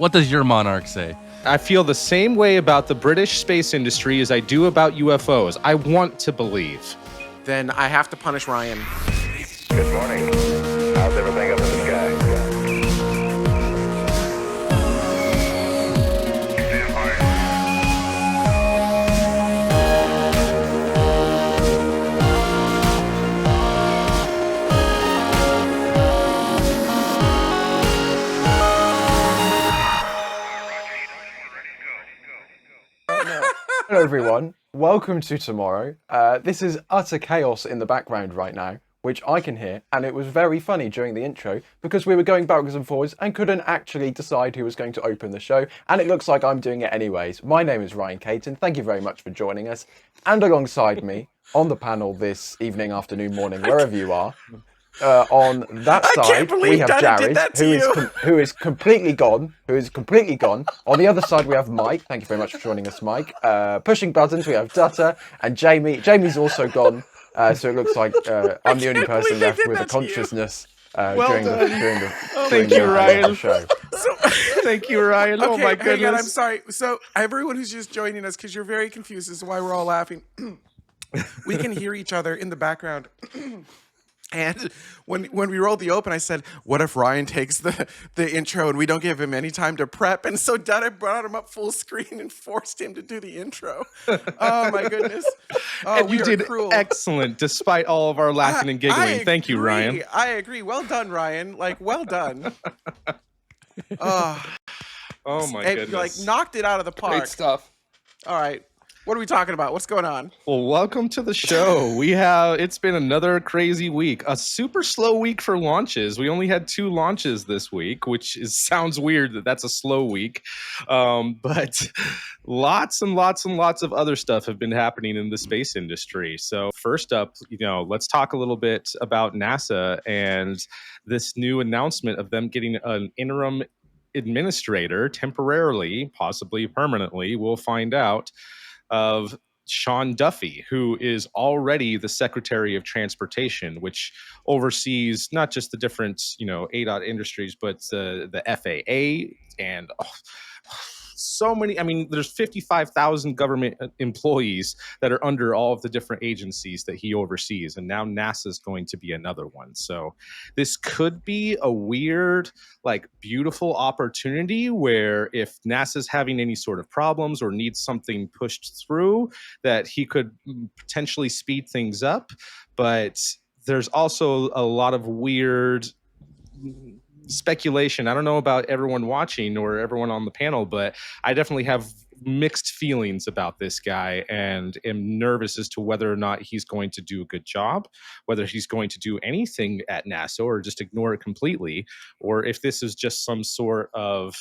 What does your monarch say? I feel the same way about the British space industry as I do about UFOs. I want to believe. Then I have to punish Ryan. Good morning. How's everything up in the sky? Hello everyone, welcome to tomorrow. This is utter chaos in the background right now, which I can hear, and it was very funny during the intro because we were going backwards and forwards and couldn't actually decide who was going to open the show, and it looks like I'm doing it anyways. My name is Ryan Caton, thank you very much for joining us, and alongside me on the panel this evening, afternoon, morning, wherever you are, on that side we have Jared, who is completely gone. On the other side we have Mike. Thank you very much for joining us, Mike. Pushing buttons we have Dutta and Jamie. Jamie's also gone, so it looks like I'm the only person left with a consciousness during the show. Thank you, Ryan. Okay, oh my goodness. hang on, I'm sorry. So everyone who's just joining us, because you're very confused as to why we're all laughing, we can hear each other in the background. And when we rolled the open, I said, what if Ryan takes the intro and we don't give him any time to prep? And so Dutta brought him up full screen and forced him to do the intro. Oh, my goodness. Oh, and you did cruel. Excellent, despite all of our laughing and giggling. Thank you, Ryan. I agree. Well done, Ryan. Like, well done. Oh my goodness. Like, knocked it out of the park. Great stuff. All right. What are we talking about? What's going on? Well, welcome to the show. It's been another crazy week, a super slow week for launches. We only had 2 launches this week, which sounds weird that that's a slow week. But lots and lots and lots of other stuff have been happening in the space industry. So first up, let's talk a little bit about NASA and this new announcement of them getting an interim administrator temporarily, possibly permanently. We'll find out. Of Sean Duffy, who is already the Secretary of Transportation, which oversees not just the different, ADOT industries, but the FAA and so many. I mean, there's 55,000 government employees that are under all of the different agencies that he oversees, and now NASA is going to be another one. So this could be a weird, beautiful opportunity where if NASA's having any sort of problems or needs something pushed through, that he could potentially speed things up. But there's also a lot of weird speculation. I don't know about everyone watching or everyone on the panel, but I definitely have mixed feelings about this guy and am nervous as to whether or not he's going to do a good job, whether he's going to do anything at NASA or just ignore it completely, or if this is just some sort of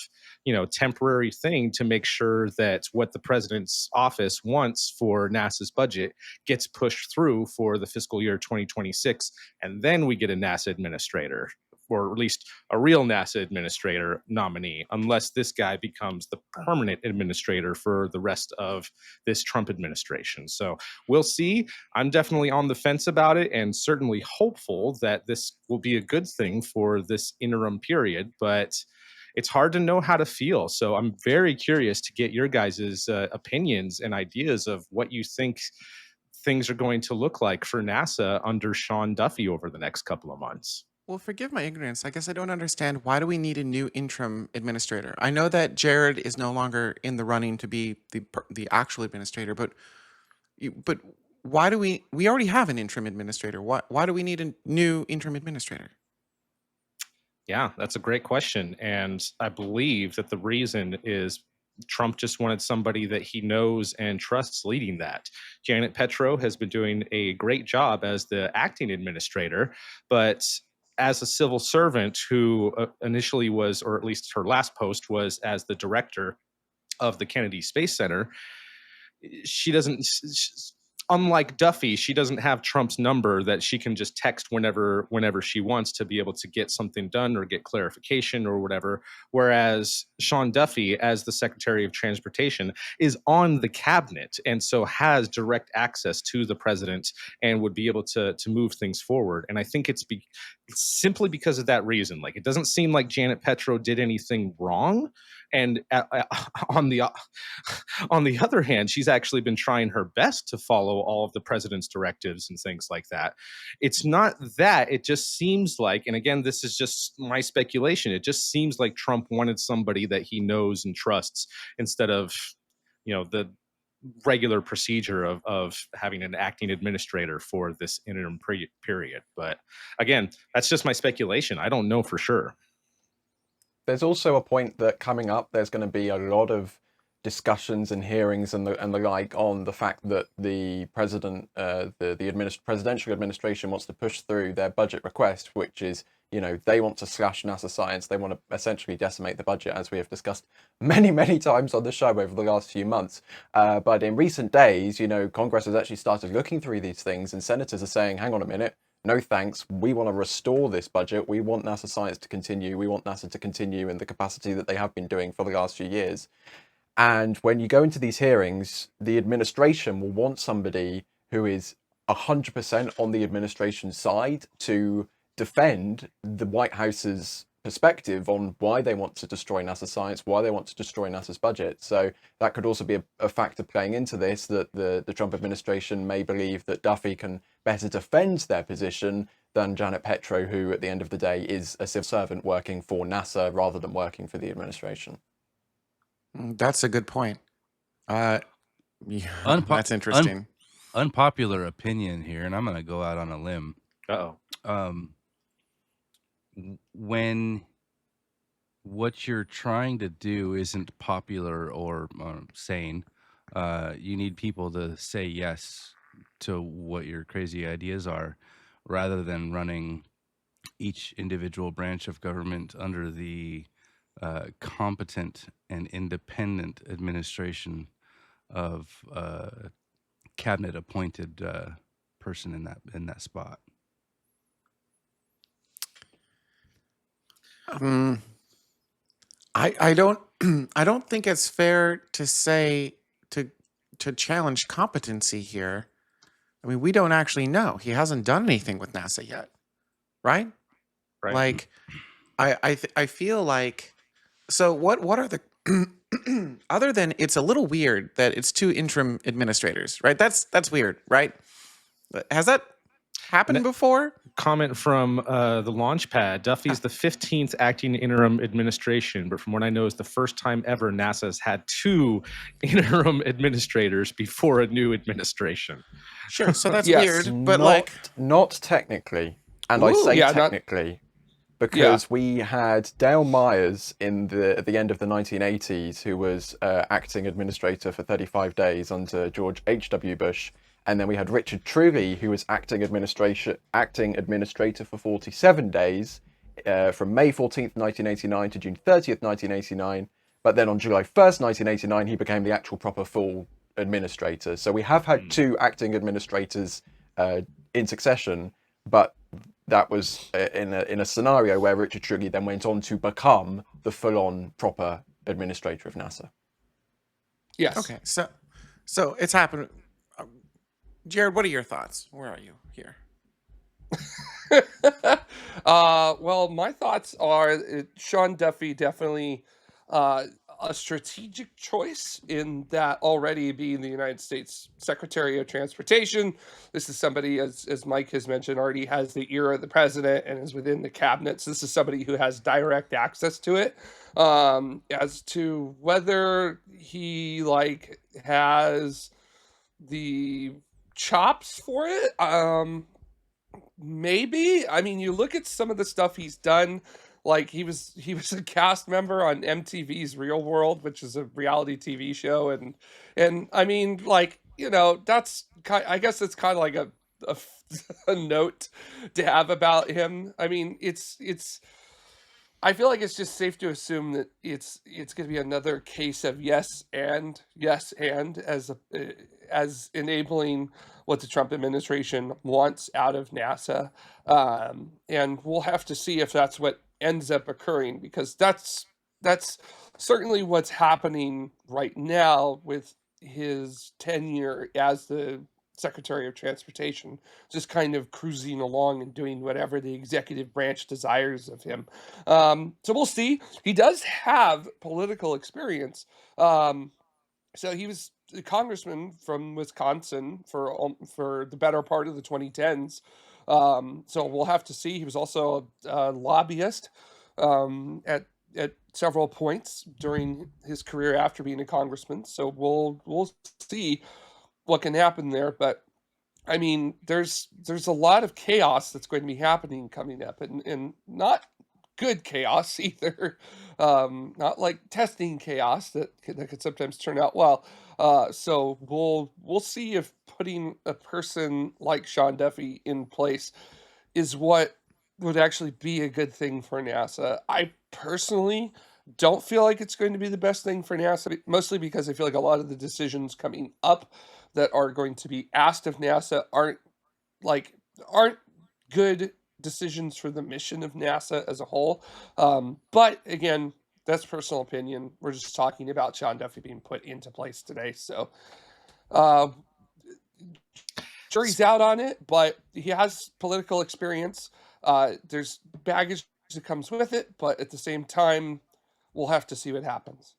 temporary thing to make sure that what the president's office wants for NASA's budget gets pushed through for the fiscal year 2026, and then we get a NASA administrator, or at least a real NASA administrator nominee, unless this guy becomes the permanent administrator for the rest of this Trump administration. So we'll see. I'm definitely on the fence about it and certainly hopeful that this will be a good thing for this interim period, but it's hard to know how to feel. So I'm very curious to get your guys' opinions and ideas of what you think things are going to look like for NASA under Sean Duffy over the next couple of months. Well, forgive my ignorance. I guess I don't understand. Why do we need a new interim administrator? I know that Jared is no longer in the running to be the actual administrator, but why do we already have an interim administrator? Why do we need a new interim administrator? Yeah, that's a great question. And I believe that the reason is Trump just wanted somebody that he knows and trusts leading that. Janet Petro has been doing a great job as the acting administrator, but as a civil servant who initially was, or at least her last post was as the director of the Kennedy Space Center, she doesn't, unlike Duffy, she doesn't have Trump's number that she can just text whenever she wants to be able to get something done or get clarification or whatever. Whereas Sean Duffy, as the Secretary of Transportation, is on the cabinet and so has direct access to the president and would be able to move things forward. And I think it's simply because of that reason. Like, it doesn't seem like Janet Petro did anything wrong. And on the on the other hand, she's actually been trying her best to follow all of the president's directives and things like that. It's not that, it just seems like, and again, this is just my speculation, it just seems like Trump wanted somebody that he knows and trusts instead of, the regular procedure of having an acting administrator for this interim period. But again, that's just my speculation. I don't know for sure. There's also a point that coming up, there's going to be a lot of discussions and hearings and the like on the fact that the president, the presidential administration wants to push through their budget request, which is, they want to slash NASA science. They want to essentially decimate the budget, as we have discussed many, many times on the show over the last few months. But in recent days, Congress has actually started looking through these things, and senators are saying, hang on a minute, no thanks, we want to restore this budget. We want NASA science to continue. We want NASA to continue in the capacity that they have been doing for the last few years. And when you go into these hearings, the administration will want somebody who is 100% on the administration's side to defend the White House's perspective on why they want to destroy NASA science, why they want to destroy NASA's budget. So that could also be a factor playing into this, that the Trump administration may believe that Duffy can better defend their position than Janet Petro, who at the end of the day is a civil servant working for NASA rather than working for the administration. That's a good point. Yeah, that's interesting. Unpopular opinion here, and I'm going to go out on a limb. When what you're trying to do isn't popular or sane, you need people to say yes to what your crazy ideas are, rather than running each individual branch of government under the competent and independent administration of cabinet appointed person in that spot. I don't I don't think it's fair to say to challenge competency here. I mean, we don't actually know. He hasn't done anything with NASA yet, right? Right. Like, I feel like, so what are the other than, it's a little weird that it's two interim administrators, right? That's weird, right? Has that happened before? Comment from the launch pad. Duffy's the 15th acting interim administration, but from what I know is the first time ever NASA's had two interim administrators before a new administration. Sure, so that's Yes. weird, but not technically, and I say technically because we had Dale Myers at the end of the 1980s, who was acting administrator for 35 days under George H.W. Bush. And then we had Richard Truly, who was acting administrator for 47 days, from May 14th, 1989 to June 30th, 1989. But then on July 1st, 1989, he became the actual proper full administrator. So we have had two acting administrators in succession, but that was in a scenario where Richard Truly then went on to become the full-on proper administrator of NASA. Yes. okay, so it's happened. Jared, what are your thoughts? Where are you here? Well, my thoughts are Sean Duffy definitely a strategic choice, in that already being the United States Secretary of Transportation, this is somebody, as Mike has mentioned, already has the ear of the president and is within the cabinet. So this is somebody who has direct access to it. As to whether he has the chops for it, maybe. I mean, you look at some of the stuff he's done, like he was a cast member on MTV's Real World, which is a reality TV show, and I mean, that's I guess it's kind of like a note to have about him. I mean, it's I feel like it's just safe to assume that it's going to be another case of yes and as enabling what the Trump administration wants out of NASA, and we'll have to see if that's what ends up occurring, because that's certainly what's happening right now with his tenure as the Secretary of Transportation, just kind of cruising along and doing whatever the executive branch desires of him. So we'll see. He does have political experience. So he was a congressman from Wisconsin for the better part of the 2010s. So we'll have to see. He was also a lobbyist at several points during his career after being a congressman. So we'll see what can happen there. But I mean, there's a lot of chaos that's going to be happening coming up, and not good chaos either. Not like testing chaos that could sometimes turn out well. So we'll see if putting a person like Sean Duffy in place is what would actually be a good thing for NASA. I personally don't feel like it's going to be the best thing for NASA, mostly because I feel like a lot of the decisions coming up that are going to be asked of NASA aren't good decisions for the mission of NASA as a whole. But again, that's personal opinion. We're just talking about Sean Duffy being put into place today. So jury's out on it, but he has political experience. There's baggage that comes with it, but at the same time, we'll have to see what happens.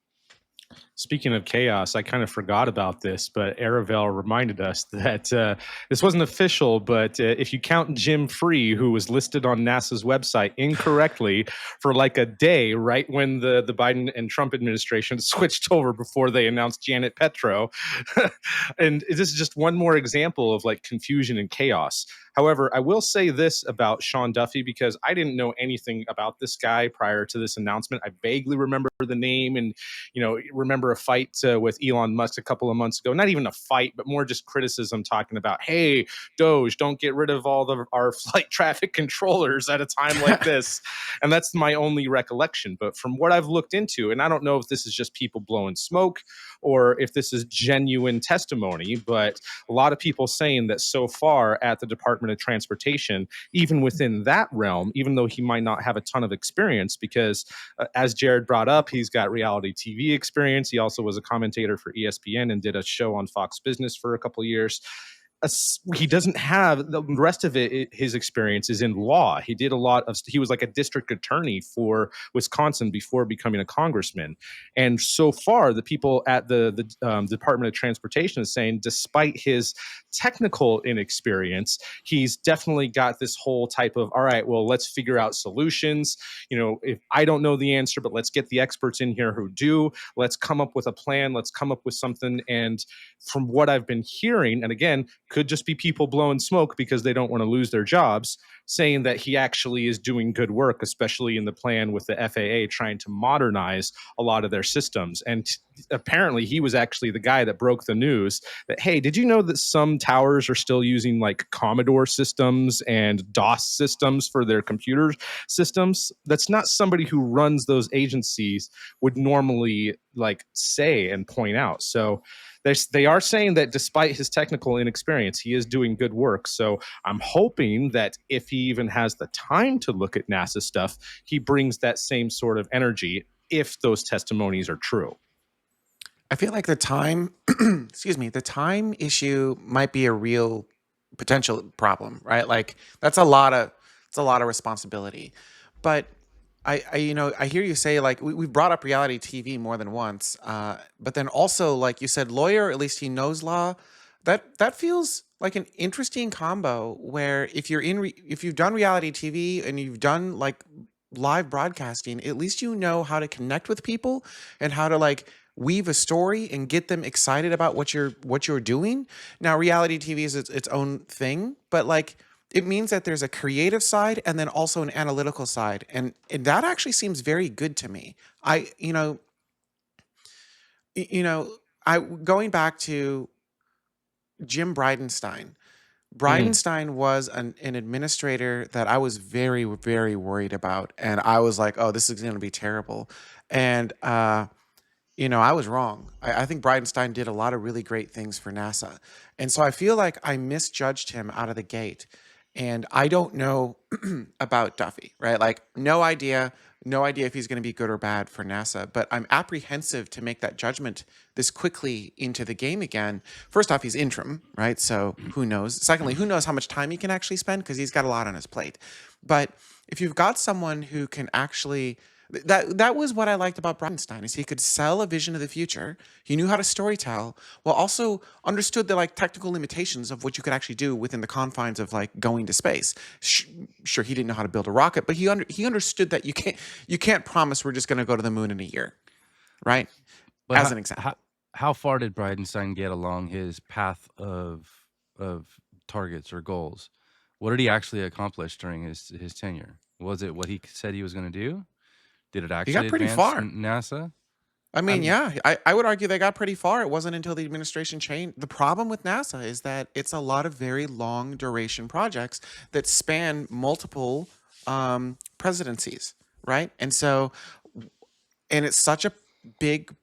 Speaking of chaos, I kind of forgot about this, but Aravel reminded us that this wasn't official, but if you count Jim Free, who was listed on NASA's website incorrectly for like a day, right when the Biden and Trump administration switched over before they announced Janet Petro. And this is just one more example of like confusion and chaos. However, I will say this about Sean Duffy, because I didn't know anything about this guy prior to this announcement. I vaguely remember the name and, remember a fight with Elon Musk a couple of months ago. Not even a fight, but more just criticism talking about, hey, Doge, don't get rid of all our flight traffic controllers at a time like this. And that's my only recollection. But from what I've looked into, and I don't know if this is just people blowing smoke or if this is genuine testimony, but a lot of people saying that so far at the Department of Transportation, even within that realm, even though he might not have a ton of experience, because as Jared brought up, he's got reality TV experience. He also was a commentator for ESPN and did a show on Fox Business for a couple of years. He doesn't have the rest of it. His experience is in law. He did a lot of, he was like a district attorney for Wisconsin before becoming a congressman. And so far, the people at the Department of Transportation is saying, despite his technical inexperience, he's definitely got this whole type of, all right, well, let's figure out solutions. If I don't know the answer, but let's get the experts in here who do. Let's come up with a plan. Let's come up with something. And from what I've been hearing, and again, could just be people blowing smoke because they don't want to lose their jobs, saying that he actually is doing good work, especially in the plan with the FAA trying to modernize a lot of their systems. And apparently he was actually the guy that broke the news that, hey, did you know that some towers are still using like Commodore systems and DOS systems for their computer systems? That's not somebody who runs those agencies would normally like say and point out. So they are saying that despite his technical inexperience, he is doing good work. So I'm hoping that if he even has the time to look at NASA stuff, he brings that same sort of energy if those testimonies are true. I feel like the time, the time issue might be a real potential problem, right? Like it's a lot of responsibility. But I hear you say like we've brought up reality TV more than once, but then also like you said, lawyer, at least he knows law. That feels like an interesting combo where if you've done reality TV and you've done like live broadcasting, at least you know how to connect with people and how to like weave a story and get them excited about what you're doing. Now, reality TV is its own thing, but like it means that there's a creative side and then also an analytical side, and that actually seems very good to me. I going back to Jim Bridenstine. Bridenstine was an administrator that I was very, very worried about. And I was like, oh, this is going to be terrible. And, I was wrong. I think Bridenstine did a lot of really great things for NASA. And so I feel like I misjudged him out of the gate. And I don't know about Duffy, right? Like, no idea if he's going to be good or bad for NASA, but I'm apprehensive to make that judgment this quickly into the game again. First off, he's interim, right? So who knows? Secondly, who knows how much time he can actually spend, because he's got a lot on his plate. But if you've got someone who can actually, that was what I liked about Bridenstine, is he could sell a vision of the future. He knew how to storytell, while also understood the like technical limitations of what you could actually do within the confines of like going to space. Sure, he didn't know how to build a rocket, but he understood that you can't promise we're just going to go to the moon in a year, right? But As an example. How far did Bridenstine get along his path of targets or goals? What did he actually accomplish during his tenure? Was it what he said he was going to do? Did it He actually got pretty advance far. NASA? I mean, I'm- yeah, I would argue they got pretty far. It wasn't until the administration changed. The problem with NASA is that it's a lot of very long duration projects that span multiple presidencies, right? And so, and it's such a big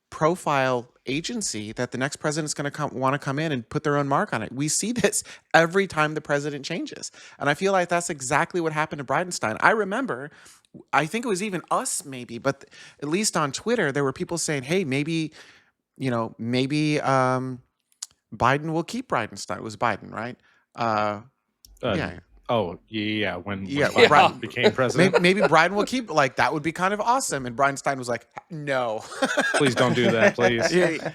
profile agency that the next president's going to want to come in and put their own mark on it. We see this every time the president changes. And I feel like that's exactly what happened to Bridenstine. I remember, I think it was even us maybe, but at least on Twitter, there were people saying, hey, maybe Biden will keep Bridenstine. It was Biden, right? Yeah. Oh, yeah. When Yeah, Biden Biden- became president. Maybe Biden will keep, like, that would be kind of awesome. And Bridenstine was like, no. Please don't do that, please. Yeah,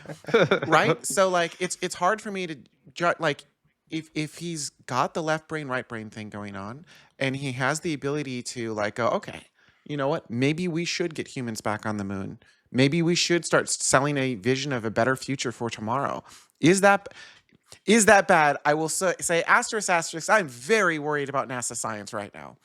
right? So like it's hard for me to judge, like, if he's got the left brain right brain thing going on, and he has the ability to like go, okay, you know what, maybe we should get humans back on the moon, maybe we should start selling a vision of a better future for tomorrow. Is that bad? I will say asterisk. I'm very worried about NASA science right now.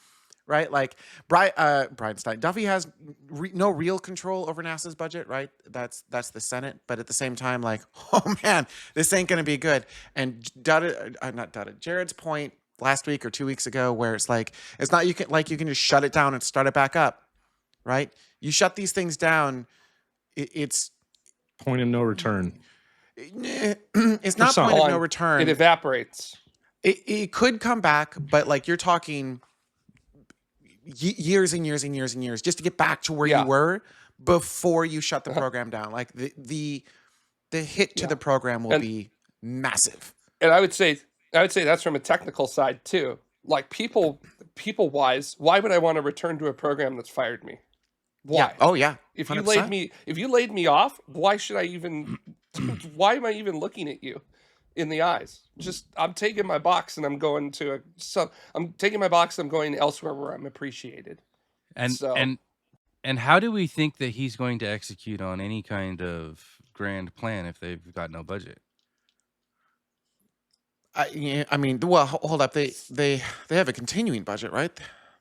Right, like Bridenstine, Duffy has no real control over NASA's budget, right? That's the Senate, but at the same time, like, oh man, this ain't gonna be good. And Jared's point last week or 2 weeks ago, where it's like, it's not you can just shut it down and start it back up, right? You shut these things down, it's Point of no return. it's not some. point of no On- return. It evaporates. It could come back, but like you're talking years and years and years and years just to get back to where Yeah. you were before you shut the program down. Like the hit to the program will And- be massive. And I would say that's from a technical side too. Like people wise, why would I want to return to a program that's fired me? Why? Yeah. Oh yeah. If you 100%. laid me off, why should I even why am I even looking at you in the eyes? Just I'm taking my box and I'm going to I'm taking my box and I'm going elsewhere where I'm appreciated. And So- and how do we think that he's going to execute on any kind of grand plan if they've got no budget? I mean, well, hold up. They have a continuing budget, right?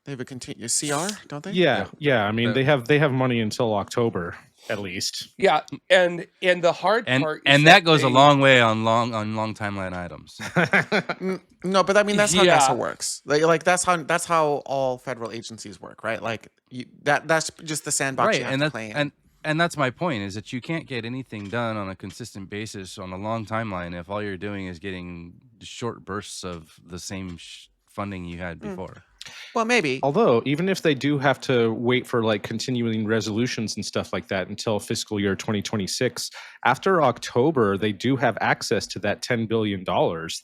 They have a CR, don't they? Yeah. I mean, Yeah. they have money until October at least. Yeah, and the hard part is And that goes a they- long way on long timeline items. No, but I mean that's how Yeah. NASA works. Like that's how all federal agencies work, right? Like that's just the sandbox Right, you have and to that's play in. and that's my point, is that you can't get anything done on a consistent basis on a long timeline if all you're doing is getting short bursts of the same funding you had before. Well, maybe. Although, even if they do have to wait for like continuing resolutions and stuff like that until fiscal year 2026, after October, they do have access to that $10 billion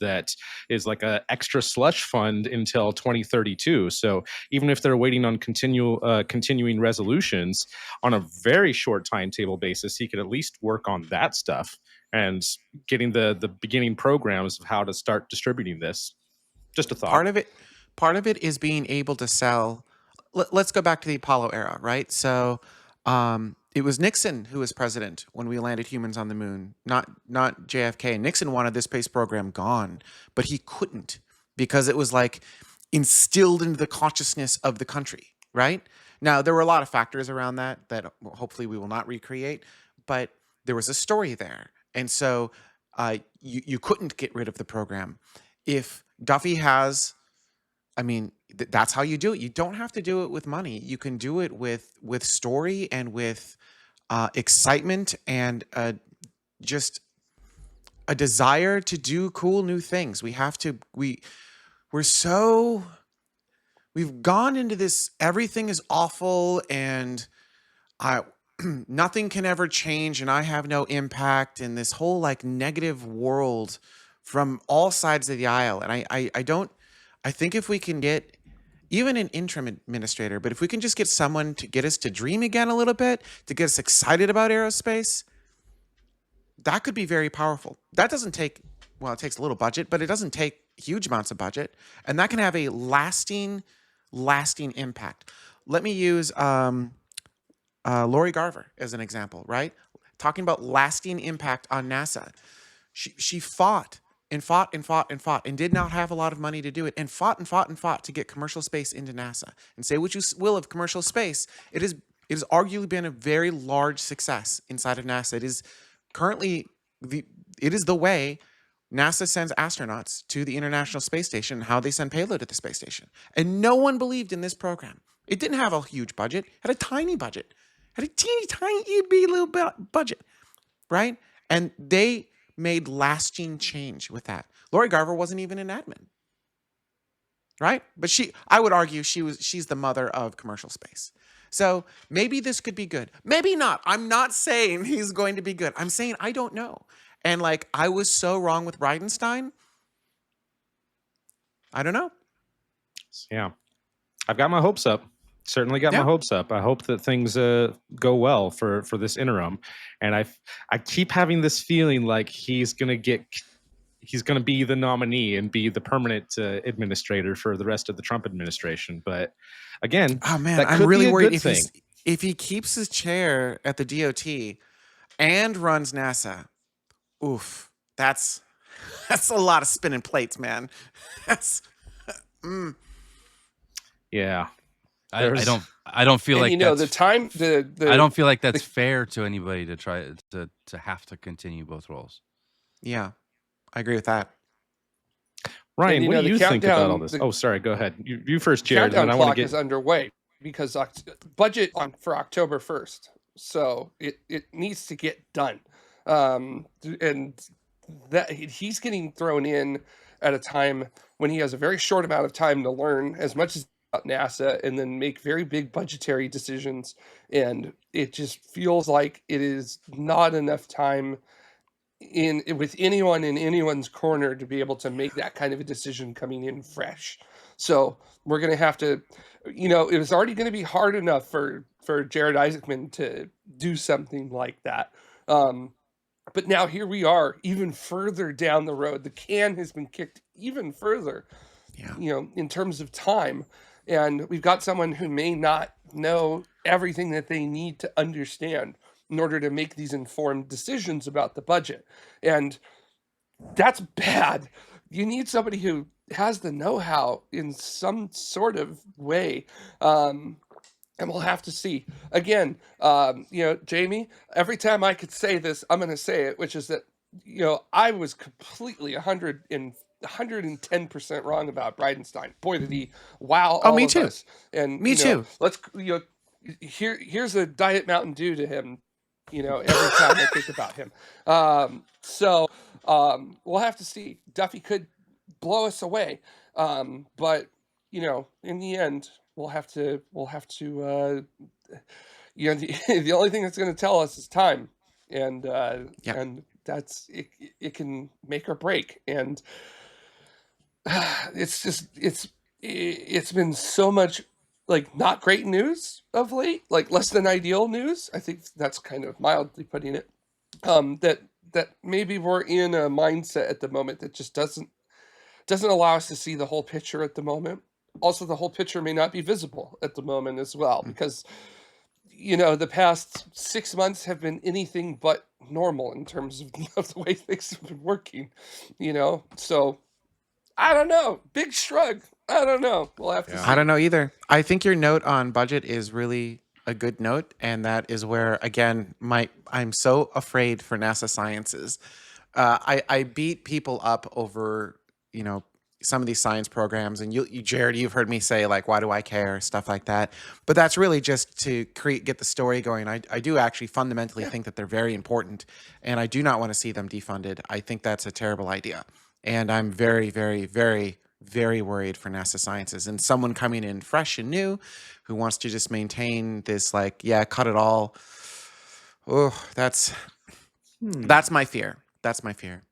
that is like an extra slush fund until 2032. So even if they're waiting on continuing resolutions on a very short timetable basis, he could at least work on that stuff and getting the beginning programs of how to start distributing this. Just a thought. Part of it is being able to sell. Let's go back to the Apollo era, right? So it was Nixon who was president when we landed humans on the moon, not JFK. Nixon wanted this space program gone, but he couldn't because it was like instilled into the consciousness of the country, right? Now, there were a lot of factors around that hopefully we will not recreate, but there was a story there. And so you couldn't get rid of the program. If Duffy has, I mean, that's how you do it. You don't have to do it with money. You can do it with story and with excitement and just a desire to do cool new things. We we've gone into this, everything is awful and I nothing can ever change and I have no impact, in this whole like negative world from all sides of the aisle. And I think if we can get even an interim administrator, but if we can just get someone to get us to dream again a little bit, to get us excited about aerospace, that could be very powerful. That doesn't take, well, it takes a little budget, but it doesn't take huge amounts of budget. And that can have a lasting impact. Let me use Lori Garver as an example, right? Talking about lasting impact on NASA. She fought and fought and fought and fought and did not have a lot of money to do it, and fought and fought and fought to get commercial space into NASA. And say what you will of commercial space, it has arguably been a very large success inside of NASA. It is currently it is the way NASA sends astronauts to the International Space Station, how they send payload to the space station. And no one believed in this program. It didn't have a huge budget, it had a tiny budget. Had a teeny tiny itty little budget, right? And they made lasting change with that. Lori Garver wasn't even an admin, right? But I would argue she's the mother of commercial space. So maybe this could be good. Maybe not. I'm not saying he's going to be good. I'm saying I don't know. And like, I was so wrong with Bridenstine. I don't know. Yeah. I've got my hopes up. Certainly got my hopes up. I hope that things go well for this interim. And I keep having this feeling like he's going to be the nominee and be the permanent administrator for the rest of the Trump administration. But again, oh man, that could I'm really be a worried good thing. if he keeps his chair at the DOT and runs NASA. Oof, that's a lot of spinning plates, man. That's yeah. I don't feel like I don't feel like that's fair to anybody to try to have to continue both roles. Yeah, I agree with that. Ryan, what do you think about all this? Oh, sorry, go ahead. You first, Jared. Countdown and then I want clock to get is underway because budget for October 1st, so it needs to get done, and that he's getting thrown in at a time when he has a very short amount of time to learn as much as about NASA and then make very big budgetary decisions, and it just feels like it is not enough time with anyone in anyone's corner to be able to make that kind of a decision coming in fresh. So we're going to have to, it was already going to be hard enough for Jared Isaacman to do something like that. But now here we are, even further down the road. The can has been kicked even further, in terms of time. And we've got someone who may not know everything that they need to understand in order to make these informed decisions about the budget. And that's bad. You need somebody who has the know-how in some sort of way. And we'll have to see. Again, Jamie, every time I could say this, I'm going to say it, which is that, I was completely 110% wrong about Bridenstine. Boy, did he wow all me of too. us. And Me too. Let's here's a Diet Mountain Dew to him. Every time I think about him. So we'll have to see. Duffy could blow us away, but in the end, we'll have to. The only thing that's going to tell us is time, and that's it. It can make or break, and it's been so much like not great news of late, like less than ideal news. I think that's kind of mildly putting it. That maybe we're in a mindset at the moment that just doesn't allow us to see the whole picture at the moment. Also, the whole picture may not be visible at the moment as well, because the past 6 months have been anything but normal in terms of the way things have been working. So I don't know. Big shrug. I don't know. We'll have to see. I don't know either. I think your note on budget is really a good note, and that is where, again, I'm so afraid for NASA sciences. I beat people up over, some of these science programs, and you, Jared, you've heard me say, like, why do I care, stuff like that. But that's really just to get the story going. I do actually fundamentally think that they're very important, and I do not want to see them defunded. I think that's a terrible idea. And I'm very, very, very, very worried for NASA sciences. And someone coming in fresh and new who wants to just maintain this, like, yeah, cut it all. Oh, that's my fear. That's my fear.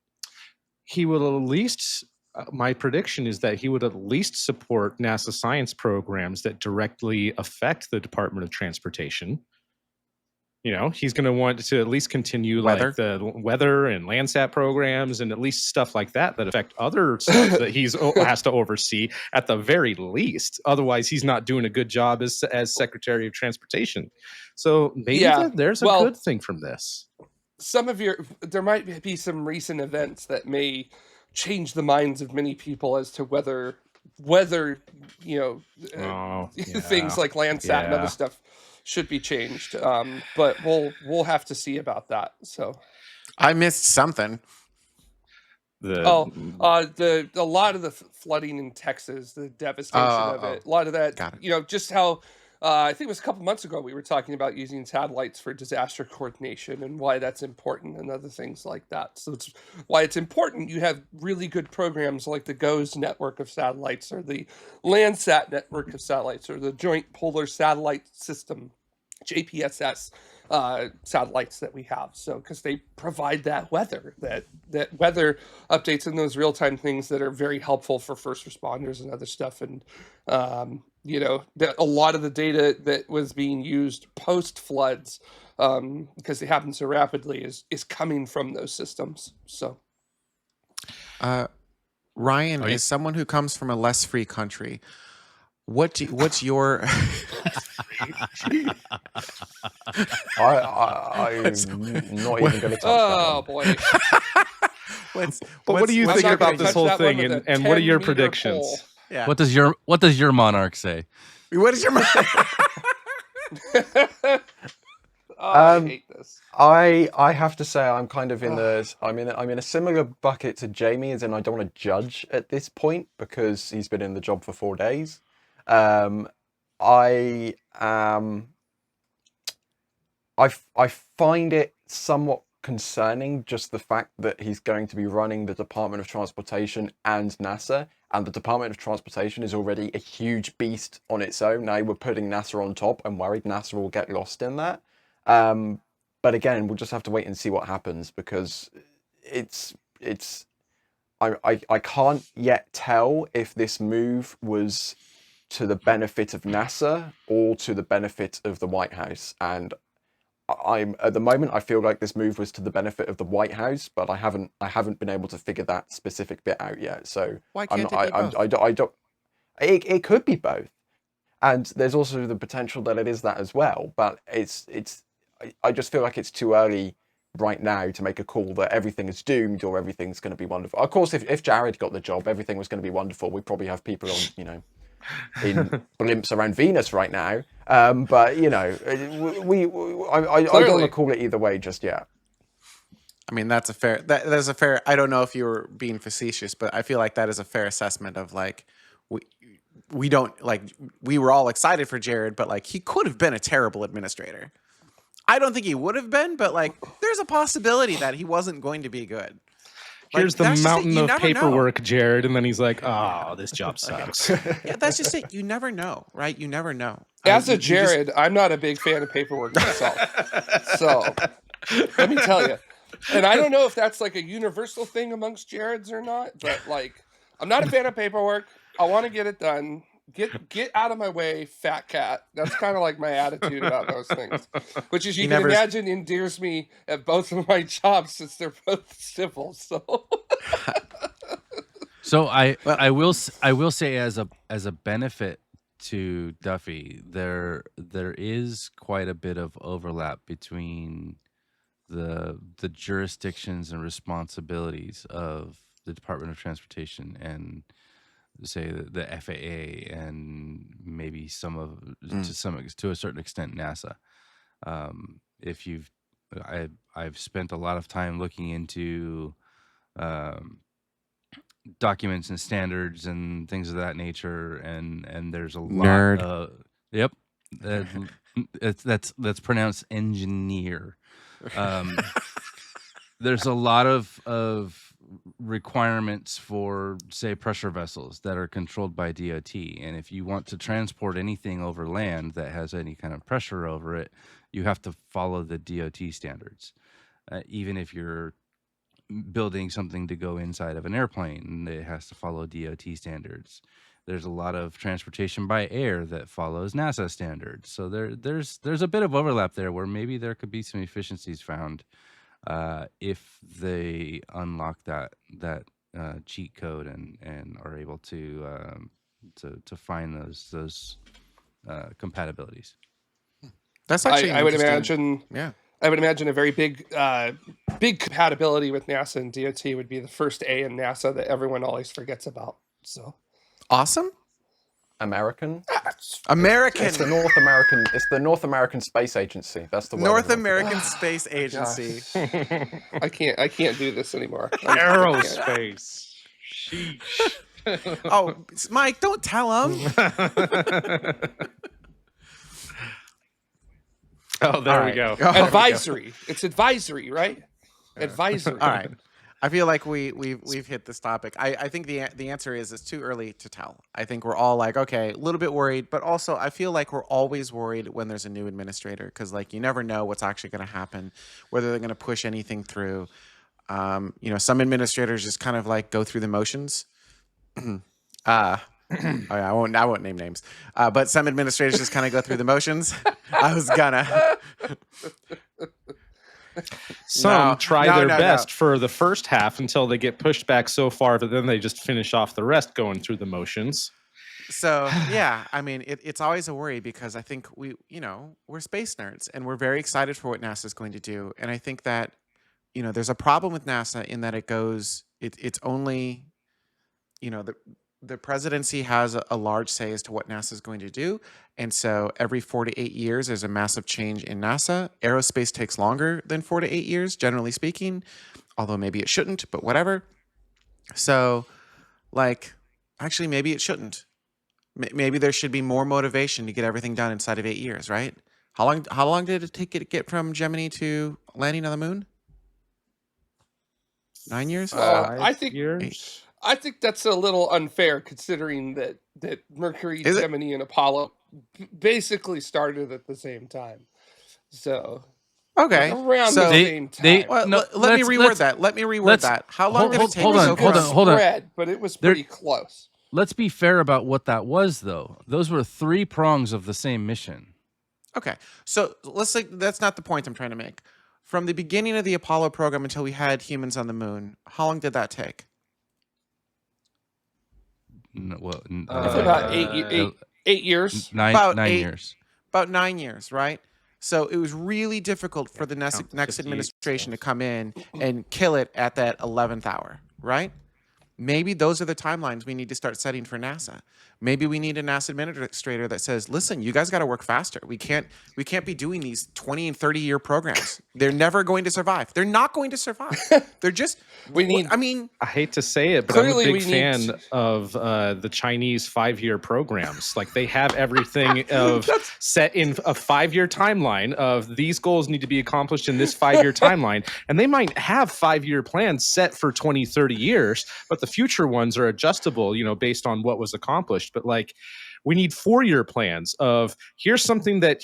He will at least, my prediction is that he would at least support NASA science programs that directly affect the Department of Transportation. You know, he's going to want to at least continue Weather. like the weather and Landsat programs and at least stuff like that affect other stuff that he's has to oversee at the very least. Otherwise, he's not doing a good job as Secretary of Transportation. So maybe there's a good thing from this. There might be some recent events that may change the minds of many people as to whether things like Landsat and other stuff should be changed. But we'll have to see about that. So I missed something. a lot of the flooding in Texas, the devastation of it, a lot of that, just how I think it was a couple months ago we were talking about using satellites for disaster coordination and why that's important and other things like that. So it's why it's important you have really good programs like the GOES network of satellites or the Landsat network of satellites or the Joint Polar Satellite System, JPSS satellites that we have. So because they provide that weather weather updates and those real-time things that are very helpful for first responders and other stuff. And a lot of the data that was being used post floods, because they happen so rapidly, is coming from those systems. So Ryan, is someone who comes from a less free country, what's your I'm not even going to touch that oh one. boy. What do you think about this whole thing, and what are your predictions? Pole. Yeah. What does your monarch say? What is your I hate this. I have to say I'm kind of in I'm in a similar bucket to Jamie, as in I don't want to judge at this point because he's been in the job for 4 days. I find it somewhat concerning, just the fact that he's going to be running the Department of Transportation and NASA, and the Department of Transportation is already a huge beast on its own. Now we're putting NASA on top. I'm worried NASA will get lost in that. But again, we'll just have to wait and see what happens, because I can't yet tell if this move was to the benefit of NASA or to the benefit of the White House. And at the moment I feel like this move was to the benefit of the White House, but I haven't been able to figure that specific bit out yet. So why can't it be both? It could be both, and there's also the potential that it is that as well. But I just feel like it's too early right now to make a call that everything is doomed or everything's going to be wonderful. Of course, if Jared got the job, everything was going to be wonderful. We'd probably have people on, in blimps around Venus right now. But I don't want to call it either way just yet. I mean, that's a fair. I don't know if you were being facetious, but I feel like that is a fair assessment of like we don't like we were all excited for Jared, but like he could have been a terrible administrator. I don't think he would have been, but like there's a possibility that he wasn't going to be good. Here's the mountain of paperwork, Jared, and then he's like, "Oh, this job sucks." Yeah, that's just it. You never know, right? You never know. As a Jared, I'm not a big fan of paperwork myself. So let me tell you. And I don't know if that's like a universal thing amongst Jareds or not, but like I'm not a fan of paperwork. I want to get it done. Get out of my way, fat cat. That's kind of like my attitude about those things, which is you can imagine endears me at both of my jobs since they're both civil. So I will say as a benefit to Duffy, there is quite a bit of overlap between the jurisdictions and responsibilities of the Department of Transportation and say the FAA and maybe to a certain extent NASA. I've spent a lot of time looking into documents and standards and things of that nature, and there's a lot of that's pronounced engineer. There's a lot of requirements for, say, pressure vessels that are controlled by DOT. And if you want to transport anything over land that has any kind of pressure over it, you have to follow the DOT standards. Even if you're building something to go inside of an airplane, it has to follow DOT standards. There's a lot of transportation by air that follows NASA standards. So there's a bit of overlap there where maybe there could be some efficiencies found if they unlock that cheat code and are able to find those compatibilities. That's actually I would interesting. imagine. Yeah. I would imagine a very big compatibility with NASA and DOT would be the first A in NASA that everyone always forgets about. So Awesome. American. American. It's the North American. It's the North American Space Agency. That's the word. North American Space Agency. I can't do this anymore. Aerospace. Sheesh. Oh, Mike, don't tell him. Oh, there All we right. go. Oh, Advisory. It's advisory, right? Advisory. All right. I feel like we've hit this topic. I think the answer is it's too early to tell. I think we're all like, okay, a little bit worried, but also I feel like we're always worried when there's a new administrator because like you never know what's actually going to happen, whether they're going to push anything through. Some administrators just kind of like go through the motions. I won't name names, but some administrators just kind of go through the motions. I was gonna. Some try no, their no, best no. for the first half until they get pushed back so far, but then they just finish off the rest going through the motions. So yeah, I mean, it's always a worry because I think we're space nerds and we're very excited for what NASA is going to do, and I think that there's a problem with NASA in that it's only the presidency has a large say as to what NASA is going to do. And so every 4 to 8 years, there's a massive change in NASA. Aerospace takes longer than 4 to 8 years, generally speaking, although maybe it shouldn't, but whatever. So actually, maybe it shouldn't. Maybe there should be more motivation to get everything done inside of 8 years, right? How long did it take it to get from Gemini to landing on the moon? 9 years? I think years. I think that's a little unfair considering that Mercury, Is it? Gemini, and Apollo basically started at the same time. So Okay. around So the same time. Well, No, let me let's- reword let's- that. Let me reword let's- that. How long did it take hold to on, go hold from- on, hold on. Spread, but it was There- pretty close. Let's be fair about what that was, though. Those were 3 prongs of the same mission. Okay. So let's say that's not the point I'm trying to make. From the beginning of the Apollo program until we had humans on the moon, how long did that take? It's about 8 years. Nine About 9 8 years. About 9 years, right? So it was really difficult for the next 58 administration to come in and kill it at that 11th hour, right? Maybe those are the timelines we need to start setting for NASA. Maybe we need a NASA administrator that says, "Listen, you guys got to work faster. We can't be doing these 20 and 30-year programs. They're never going to survive. They're not going to survive. They're just I hate to say it, but Clearly I'm a we big need fan to- of the Chinese 5-year programs. Like they have everything set in a 5-year timeline of these goals need to be accomplished in this 5-year timeline. And they might have 5-year plans set for 20, 30 years, but the future ones are adjustable, based on what was accomplished. But we need 4-year plans of here's something that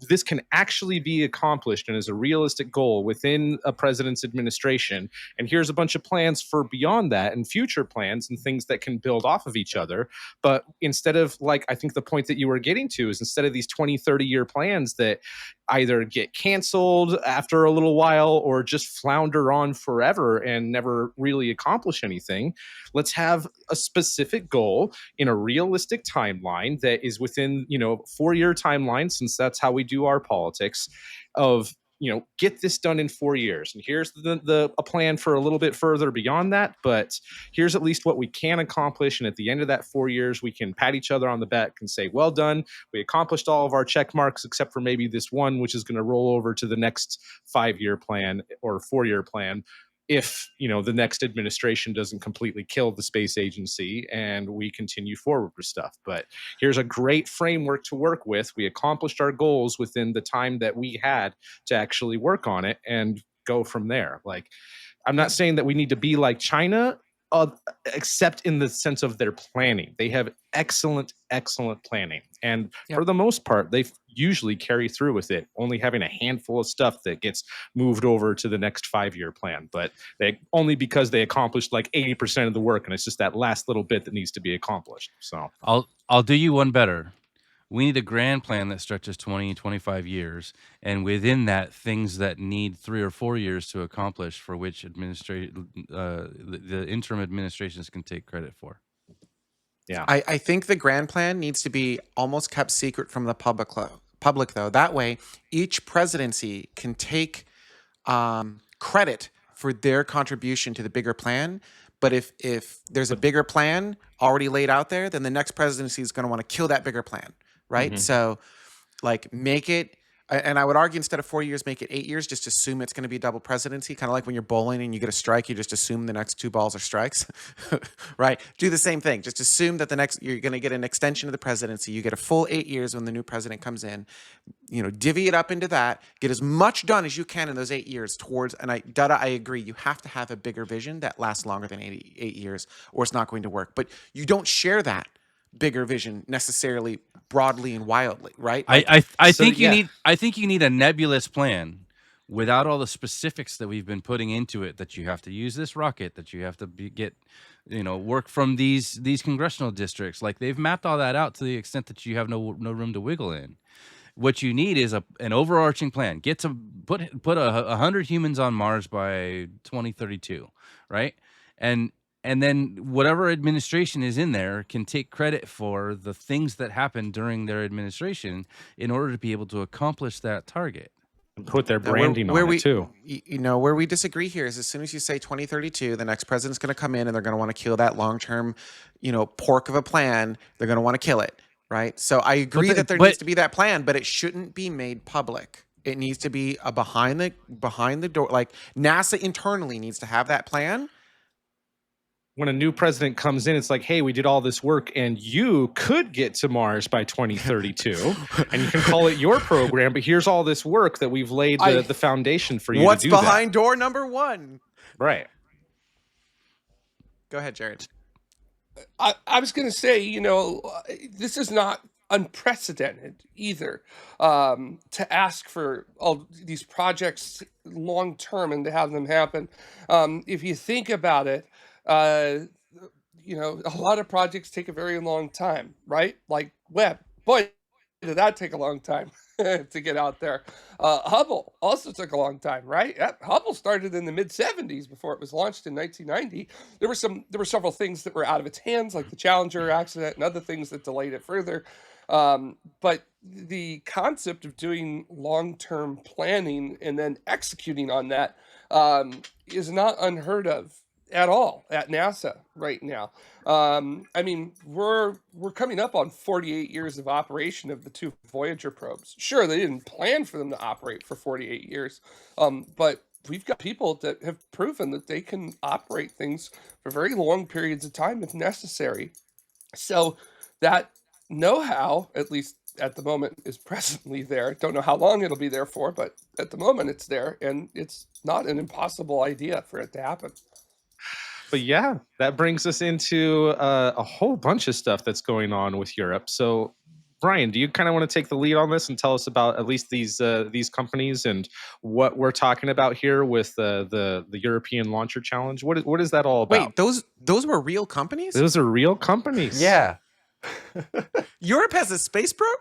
this can actually be accomplished and is a realistic goal within a president's administration. And here's a bunch of plans for beyond that and future plans and things that can build off of each other. But instead of I think the point that you were getting to is instead of these 20, 30-year plans that either get canceled after a little while or just flounder on forever and never really accomplish anything, let's have a specific goal in a realistic timeline that is within 4-year timeline, since that's how we do our politics, of get this done in 4 years, and here's a plan for a little bit further beyond that, but here's at least what we can accomplish, and at the end of that 4 years we can pat each other on the back and say, well done, we accomplished all of our check marks except for maybe this one, which is going to roll over to the next 5-year plan or 4-year plan if the next administration doesn't completely kill the space agency and we continue forward with stuff. But here's a great framework to work with. We accomplished our goals within the time that we had to actually work on it and go from there. I'm not saying that we need to be like China except in the sense of their planning. They have excellent planning, and for the most part, they usually carry through with it, only having a handful of stuff that gets moved over to the next 5-year plan. But they only because they accomplished like 80% of the work, and it's just that last little bit that needs to be accomplished. So I'll do you one better. We need a grand plan that stretches 20, 25 years, and within that, things that need 3 or 4 years to accomplish, for which the interim administrations can take credit for. Yeah, I think the grand plan needs to be almost kept secret from the public though. That way, each presidency can take credit for their contribution to the bigger plan. But if there's a bigger plan already laid out there, then the next presidency is going to want to kill that bigger plan, right? So, like, make it. And I would argue instead of 4 years, make it 8 years. Just assume it's going to be double presidency, kind of like when you're bowling and you get a strike, you just assume the next 2 balls are strikes, right? Do the same thing. Just assume that you're going to get an extension of the presidency. You get a full 8 years when the new president comes in. Divvy it up into that. Get as much done as you can in those 8 years towards. And I agree. You have to have a bigger vision that lasts longer than 8 years, or it's not going to work. But you don't share that bigger vision necessarily broadly and wildly, right? I think you need a nebulous plan without all the specifics that we've been putting into it, that you have to use this rocket, that you have to get work from these congressional districts. Like, they've mapped all that out to the extent that you have no room to wiggle in. What you need is an overarching plan. Get to put 100 humans on Mars by 2032, right? And then whatever administration is in there can take credit for the things that happen during their administration in order to be able to accomplish that target. And put their branding on it too. Where we disagree here is as soon as you say 2032, the next president's going to come in and they're going to want to kill that long-term, pork of a plan. They're going to want to kill it, right? So I agree that there needs to be that plan, but it shouldn't be made public. It needs to be a behind the door. Like, NASA internally needs to have that plan. When a new president comes in, it's like, hey, we did all this work and you could get to Mars by 2032 and you can call it your program, but here's all this work that we've laid the foundation for you to do that. What's behind door number 1? Right. Go ahead, Jared. I was going to say, this is not unprecedented either, to ask for all these projects long term and to have them happen. If you think about it, a lot of projects take a very long time, right? Like Webb, boy, did that take a long time to get out there. Hubble also took a long time, right? Hubble started in the mid 70s before it was launched in 1990. There were several things that were out of its hands, like the Challenger accident and other things that delayed it further. But the concept of doing long-term planning and then executing on that is not unheard of at all at NASA right now. We're coming up on 48 years of operation of the 2 Voyager probes. Sure, they didn't plan for them to operate for 48 years, but we've got people that have proven that they can operate things for very long periods of time if necessary. So that know-how, at least at the moment, is presently there. Don't know how long it'll be there for, but at the moment it's there, and it's not an impossible idea for it to happen. But yeah, that brings us into a whole bunch of stuff that's going on with Europe. So, Brian, do you kind of want to take the lead on this and tell us about at least these companies and what we're talking about here with the European Launcher Challenge? What is that all about? Wait, those were real companies? Those are real companies. Yeah. Europe has a space program?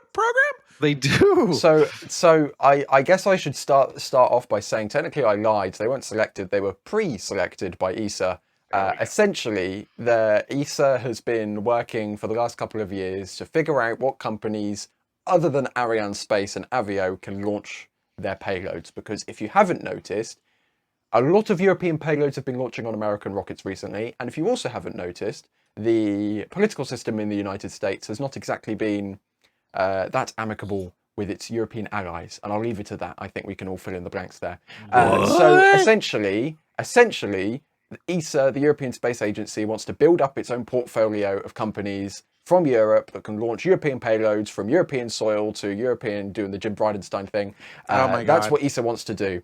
They do. So I guess I should start off by saying technically I lied. They weren't selected. They were pre-selected by ESA. Essentially, the ESA has been working for the last couple of years to figure out what companies other than Arianespace and Avio can launch their payloads. Because if you haven't noticed, a lot of European payloads have been launching on American rockets recently. And if you also haven't noticed, the political system in the United States has not exactly been that amicable with its European allies. And I'll leave it to that. I think we can all fill in the blanks there. So essentially, ESA, the European Space Agency, wants to build up its own portfolio of companies from Europe that can launch European payloads from European soil to European, doing the Jim Bridenstine thing. Oh my That's God. what ESA wants to do.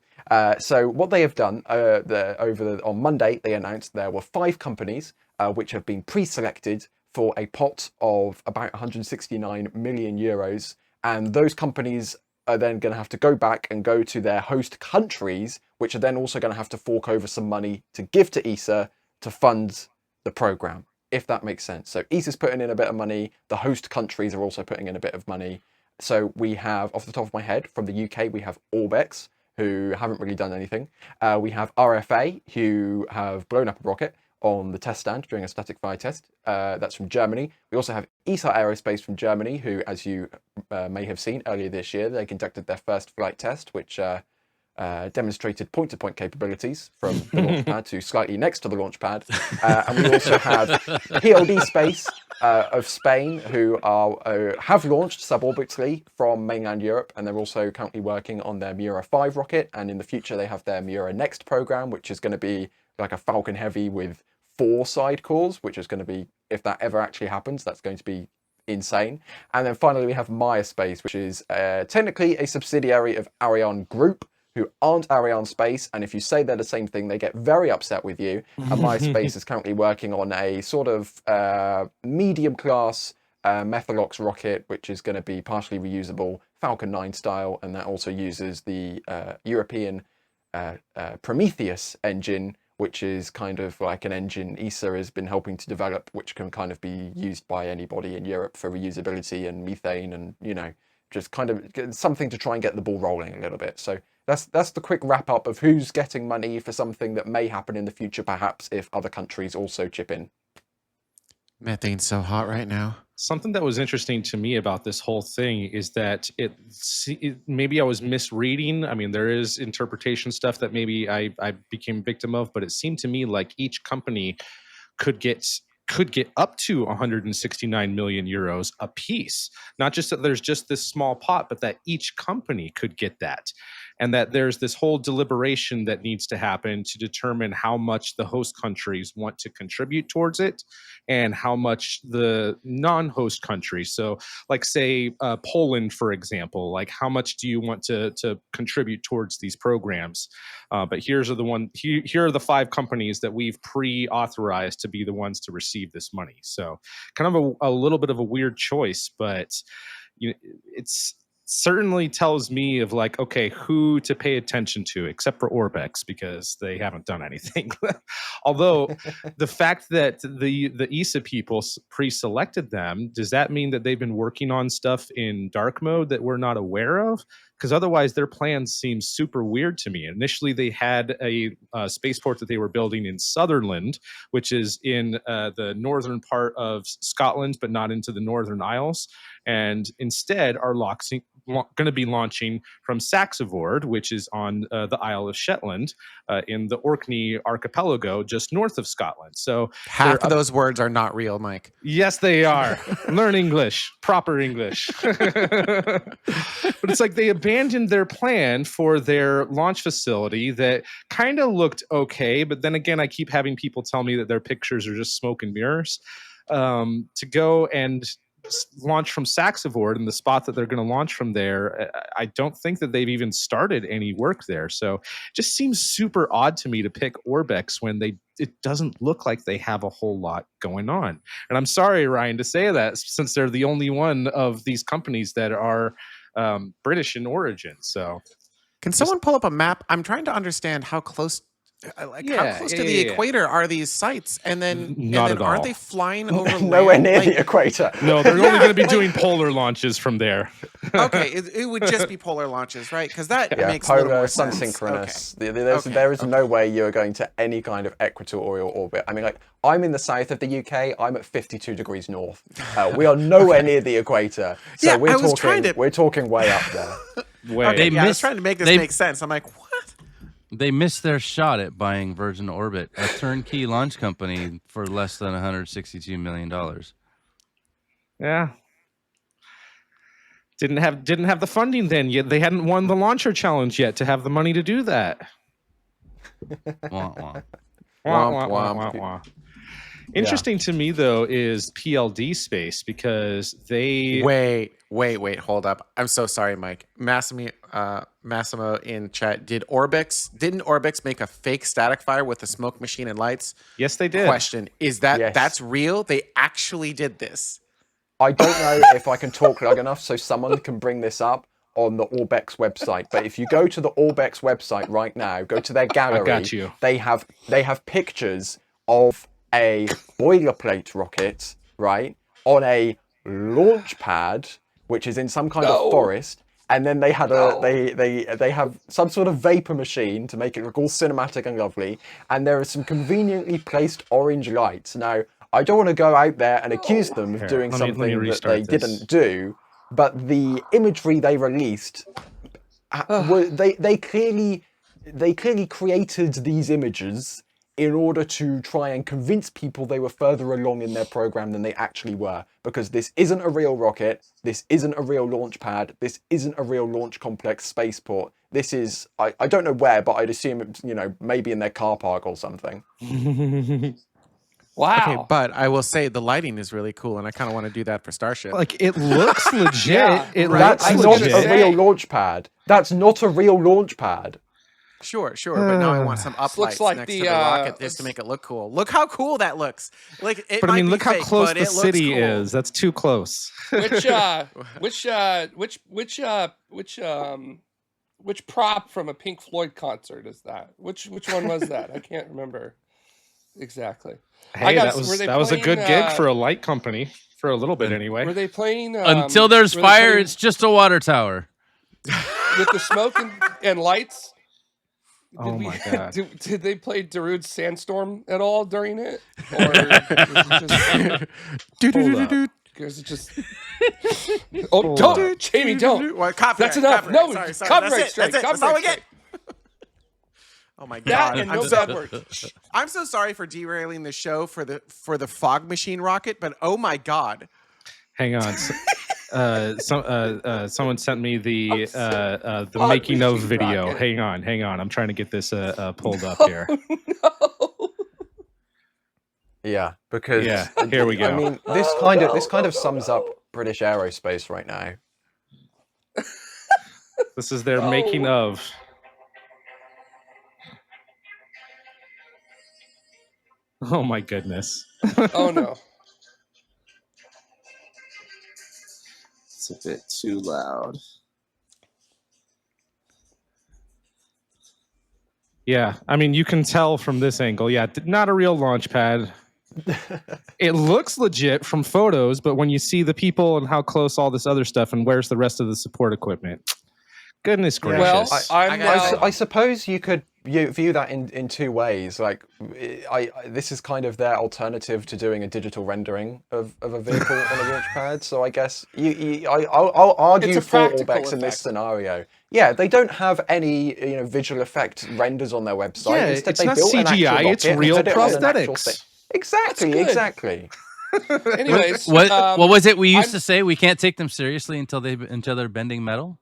So what they have done on Monday, they announced there were 5 companies which have been pre-selected for a pot of about 169 million euros. And those companies are then going to have to go back and go to their host countries, which are then also going to have to fork over some money to give to ESA to fund the program, if that makes sense. So ESA's putting in a bit of money. The host countries are also putting in a bit of money. So we have, off the top of my head, from the UK, we have ORBEX, who haven't really done anything. We have RFA, who have blown up a rocket on the test stand during a static fire test. That's from Germany. We also have ESA Aerospace from Germany, who, as you may have seen earlier this year, they conducted their first flight test, which demonstrated point-to-point capabilities from the launch pad to slightly next to the launch pad. And we also have PLD Space of Spain, who have launched suborbitally from mainland Europe, and they're also currently working on their Mura 5 rocket. And in the future, they have their Mura Next program, which is going to be like a Falcon Heavy with 4 side cores, which is going to be, if that ever actually happens, that's going to be insane. And then finally, we have Maya Space, which is technically a subsidiary of Ariane Group, who aren't Ariane Space, and if you say they're the same thing, they get very upset with you. And My Space is currently working on a sort of medium-class Methalox rocket, which is going to be partially reusable, Falcon 9 style, and that also uses the European Prometheus engine, which is kind of like an engine ESA has been helping to develop, which can kind of be used by anybody in Europe for reusability and methane and, you know, just kind of something to try and get the ball rolling a little bit. So that's the quick wrap up of who's getting money for something that may happen in the future, perhaps if other countries also chip in. Methane's so hot right now. Something that was interesting to me about this whole thing is that maybe I was misreading. I mean, there is interpretation stuff that maybe I became victim of, but it seemed to me like each company could get up to 169 million euros a piece. Not just that there's just this small pot, but that each company could get that. And that there's this whole deliberation that needs to happen to determine how much the host countries want to contribute towards it and how much the non-host countries. So like say Poland, for example, like how much do you want to contribute towards these programs? But here are the 5 companies that we've pre-authorized to be the ones to receive this money. So kind of a little bit of a weird choice, but it's certainly tells me of like, okay, who to pay attention to, except for ORBEX, because they haven't done anything. Although the fact that the ESA people pre-selected them, does that mean that they've been working on stuff in dark mode that we're not aware of? Because otherwise their plans seem super weird to me. Initially, they had a spaceport that they were building in Sutherland, which is in the northern part of Scotland, but not into the Northern Isles. And instead are going to be launching from Saxavord, which is on the Isle of Shetland, in the Orkney archipelago, just north of Scotland. So Half of those words are not real, Mike. Yes, they are. Learn English, proper English. But it's like they abandoned their plan for their launch facility that kind of looked okay. But then again, I keep having people tell me that their pictures are just smoke and mirrors. To go and launch from Saxavord in the spot that they're going to launch from there, I don't think that they've even started any work there. So it just seems super odd to me to pick ORBEX when it doesn't look like they have a whole lot going on. And I'm sorry, Ryan, to say that, since they're the only one of these companies that are British in origin. So can someone pull up a map? I'm trying to understand how close how close to the equator are these sites? And then, aren't they flying over nowhere land? near the equator? No, they're only going to be doing polar launches from there. Okay, it would just be polar launches, right? Because that makes polar, a little more sun sense. synchronous. Okay. There is no way you're going to any kind of equatorial orbit. I mean, like, I'm in the south of the UK. I'm at 52 degrees north. We are nowhere near the equator. So we're talking way up there. I was trying to make this make sense. I'm like, what? They missed their shot at buying Virgin Orbit, a turnkey launch company, for less than $162 million. Yeah. Didn't have the funding then yet. They hadn't won the launcher challenge yet to have the money to do that. Wah, wah. Wah, wah, wah, wah, wah. Interesting to me though is PLD space because they Wait, hold up. I'm so sorry, Mike. Massimo in chat. Didn't ORBEX make a fake static fire with a smoke machine and lights? yes they did. Question, is Yes. that's real? They actually did this. I don't know if I can talk long enough so someone can bring this up on the ORBEX website. But if you go to the ORBEX website right now, go to their gallery. I got you. They have pictures of a boilerplate rocket, right, on a launch pad, which is in some kind of forest. And then they had they have some sort of vapor machine to make it look all cinematic and lovely. And there are some conveniently placed orange lights. Now, I don't want to go out there and accuse them of doing let me something that restart they this. didn't do, but the imagery they released, they clearly created these images in order to try and convince people they were further along in their program than they actually were. Because this isn't a real rocket, this isn't a real launch pad, this isn't a real launch complex spaceport. This is, I don't know where, but I'd assume it's, maybe in their car park or something. Wow. Okay, but I will say the lighting is really cool, and I kind of want to do that for Starship. Like it looks legit. Yeah, it right. looks That's not legit. a real launch pad. That's not a real launch pad. Sure, but now I want some uplights looks like next the, to the rocket just to make it look cool. Look how cool that looks. Like, it But I might mean, be look how fake, close but the it looks city cool. is. That's too close. Which prop from a Pink Floyd concert is that? Which one was that? I can't remember exactly. Hey, that was were they a good playing, gig for a light company for a little bit anyway. Were they playing Until there's were they fire, playing it's just a water tower. with the smoke and lights? Oh my God. Did they play Darude's Sandstorm at all during it? Or was it just Oh, don't, Jamie, don't. Well, copyright, That's enough. copyright. No, Sorry. copyright strike. That's it. That's all we Copyright get. Oh my That God! and no bad words. I'm so sorry for derailing the show for the fog machine rocket, but oh my God! Hang on. Someone sent me the Fog making of machine video. rocket. Hang on. I'm trying to get this pulled up here. No. Yeah, because Yeah, here we go. I mean, this kind of sums up British aerospace right now. This is their making of. Oh my goodness. Oh no. It's a bit too loud. Yeah, I mean, you can tell from this angle. Yeah, not a real launch pad. It looks legit from photos, but when you see the people and how close all this other stuff and where's the rest of the support equipment, goodness gracious. Well, I suppose you could view that in two ways. Like, this is kind of their alternative to doing a digital rendering of a vehicle on a launch pad. So I guess I'll argue It's a for practical ORBEX in this effect. scenario. Yeah, they don't have any visual effect renders on their website. Yeah, Instead, it's they not built an CGI, actual it's rocket and real put it on an actual prosthetics. thing. Exactly, That's good. exactly. anyways, What was it we used I'm- to say? We can't take them seriously until they're bending metal.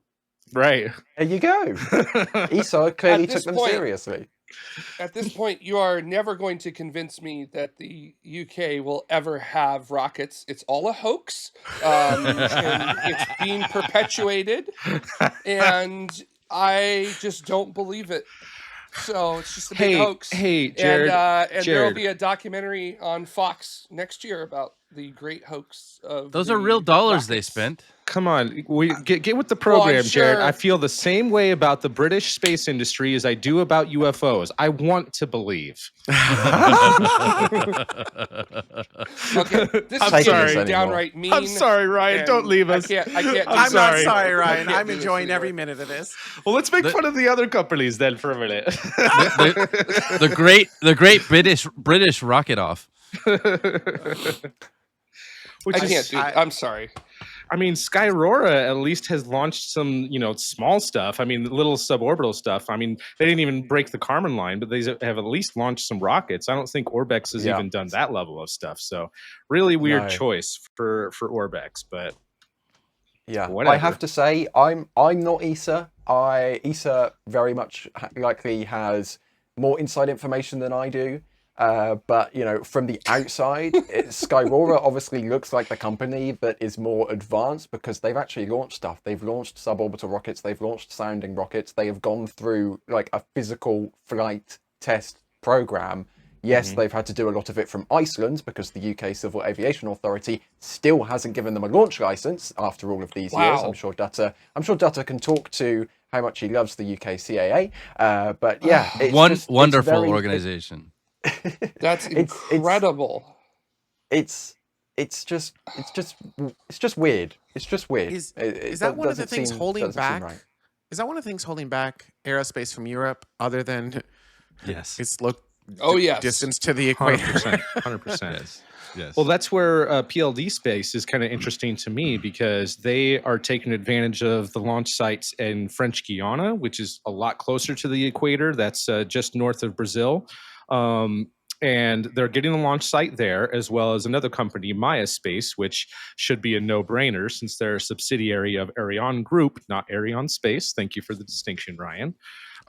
Right. There you go. ESA clearly At took this them point- seriously. At this point, you are never going to convince me that the UK will ever have rockets. It's all a hoax. And it's being perpetuated, and I just don't believe it. So it's just a big hoax. Hey, Jared. and there will Jared. be a documentary on Fox next year about the great hoax of Those the are real dollars they rockets. spent. Come on, we get with the program, Jared. sure. I feel the same way about the British space industry as I do about UFOs. I want to believe. Okay, this I'm is sorry. getting downright mean. I'm sorry, Ryan. and Don't leave I us. can't I'm sorry. not sorry, I Ryan. can't I'm do this enjoying every anymore. minute of this. Well, let's make fun of the other companies then for a minute. the great British rocket off. Which I is- can't do it. I'm sorry. I mean, Skyrora at least has launched some, small stuff. I mean, little suborbital stuff. I mean, they didn't even break the Kármán line, but they have at least launched some rockets. I don't think ORBEX has even done that level of stuff. So, really weird No. choice for ORBEX, but Yeah, whatever. I have to say, I'm not ESA. ESA very much likely has more inside information than I do. But from the outside, Skyrora obviously looks like the company that is more advanced because they've actually launched stuff. They've launched suborbital rockets. They've launched sounding rockets. They have gone through like a physical flight test program. Yes, they've had to do a lot of it from Iceland because the UK Civil Aviation Authority still hasn't given them a launch license after all of these years. Wow. I'm sure Dutta can talk to how much he loves the UK CAA. But yeah, it's Wonderful very, organization. That's incredible. It's just weird. It's just weird. Is that one of the things holding back? Right. Is that one of the things holding back aerospace from Europe, other than Yes. its yes. distance to the equator? 100%. Yes. Well, that's where PLD space is kind of interesting to me because they are taking advantage of the launch sites in French Guiana, which is a lot closer to the equator. That's just north of Brazil. And they're getting the launch site there, as well as another company, Maya Space, which should be a no-brainer since they're a subsidiary of Ariane Group, not Ariane Space. Thank you for the distinction, Ryan.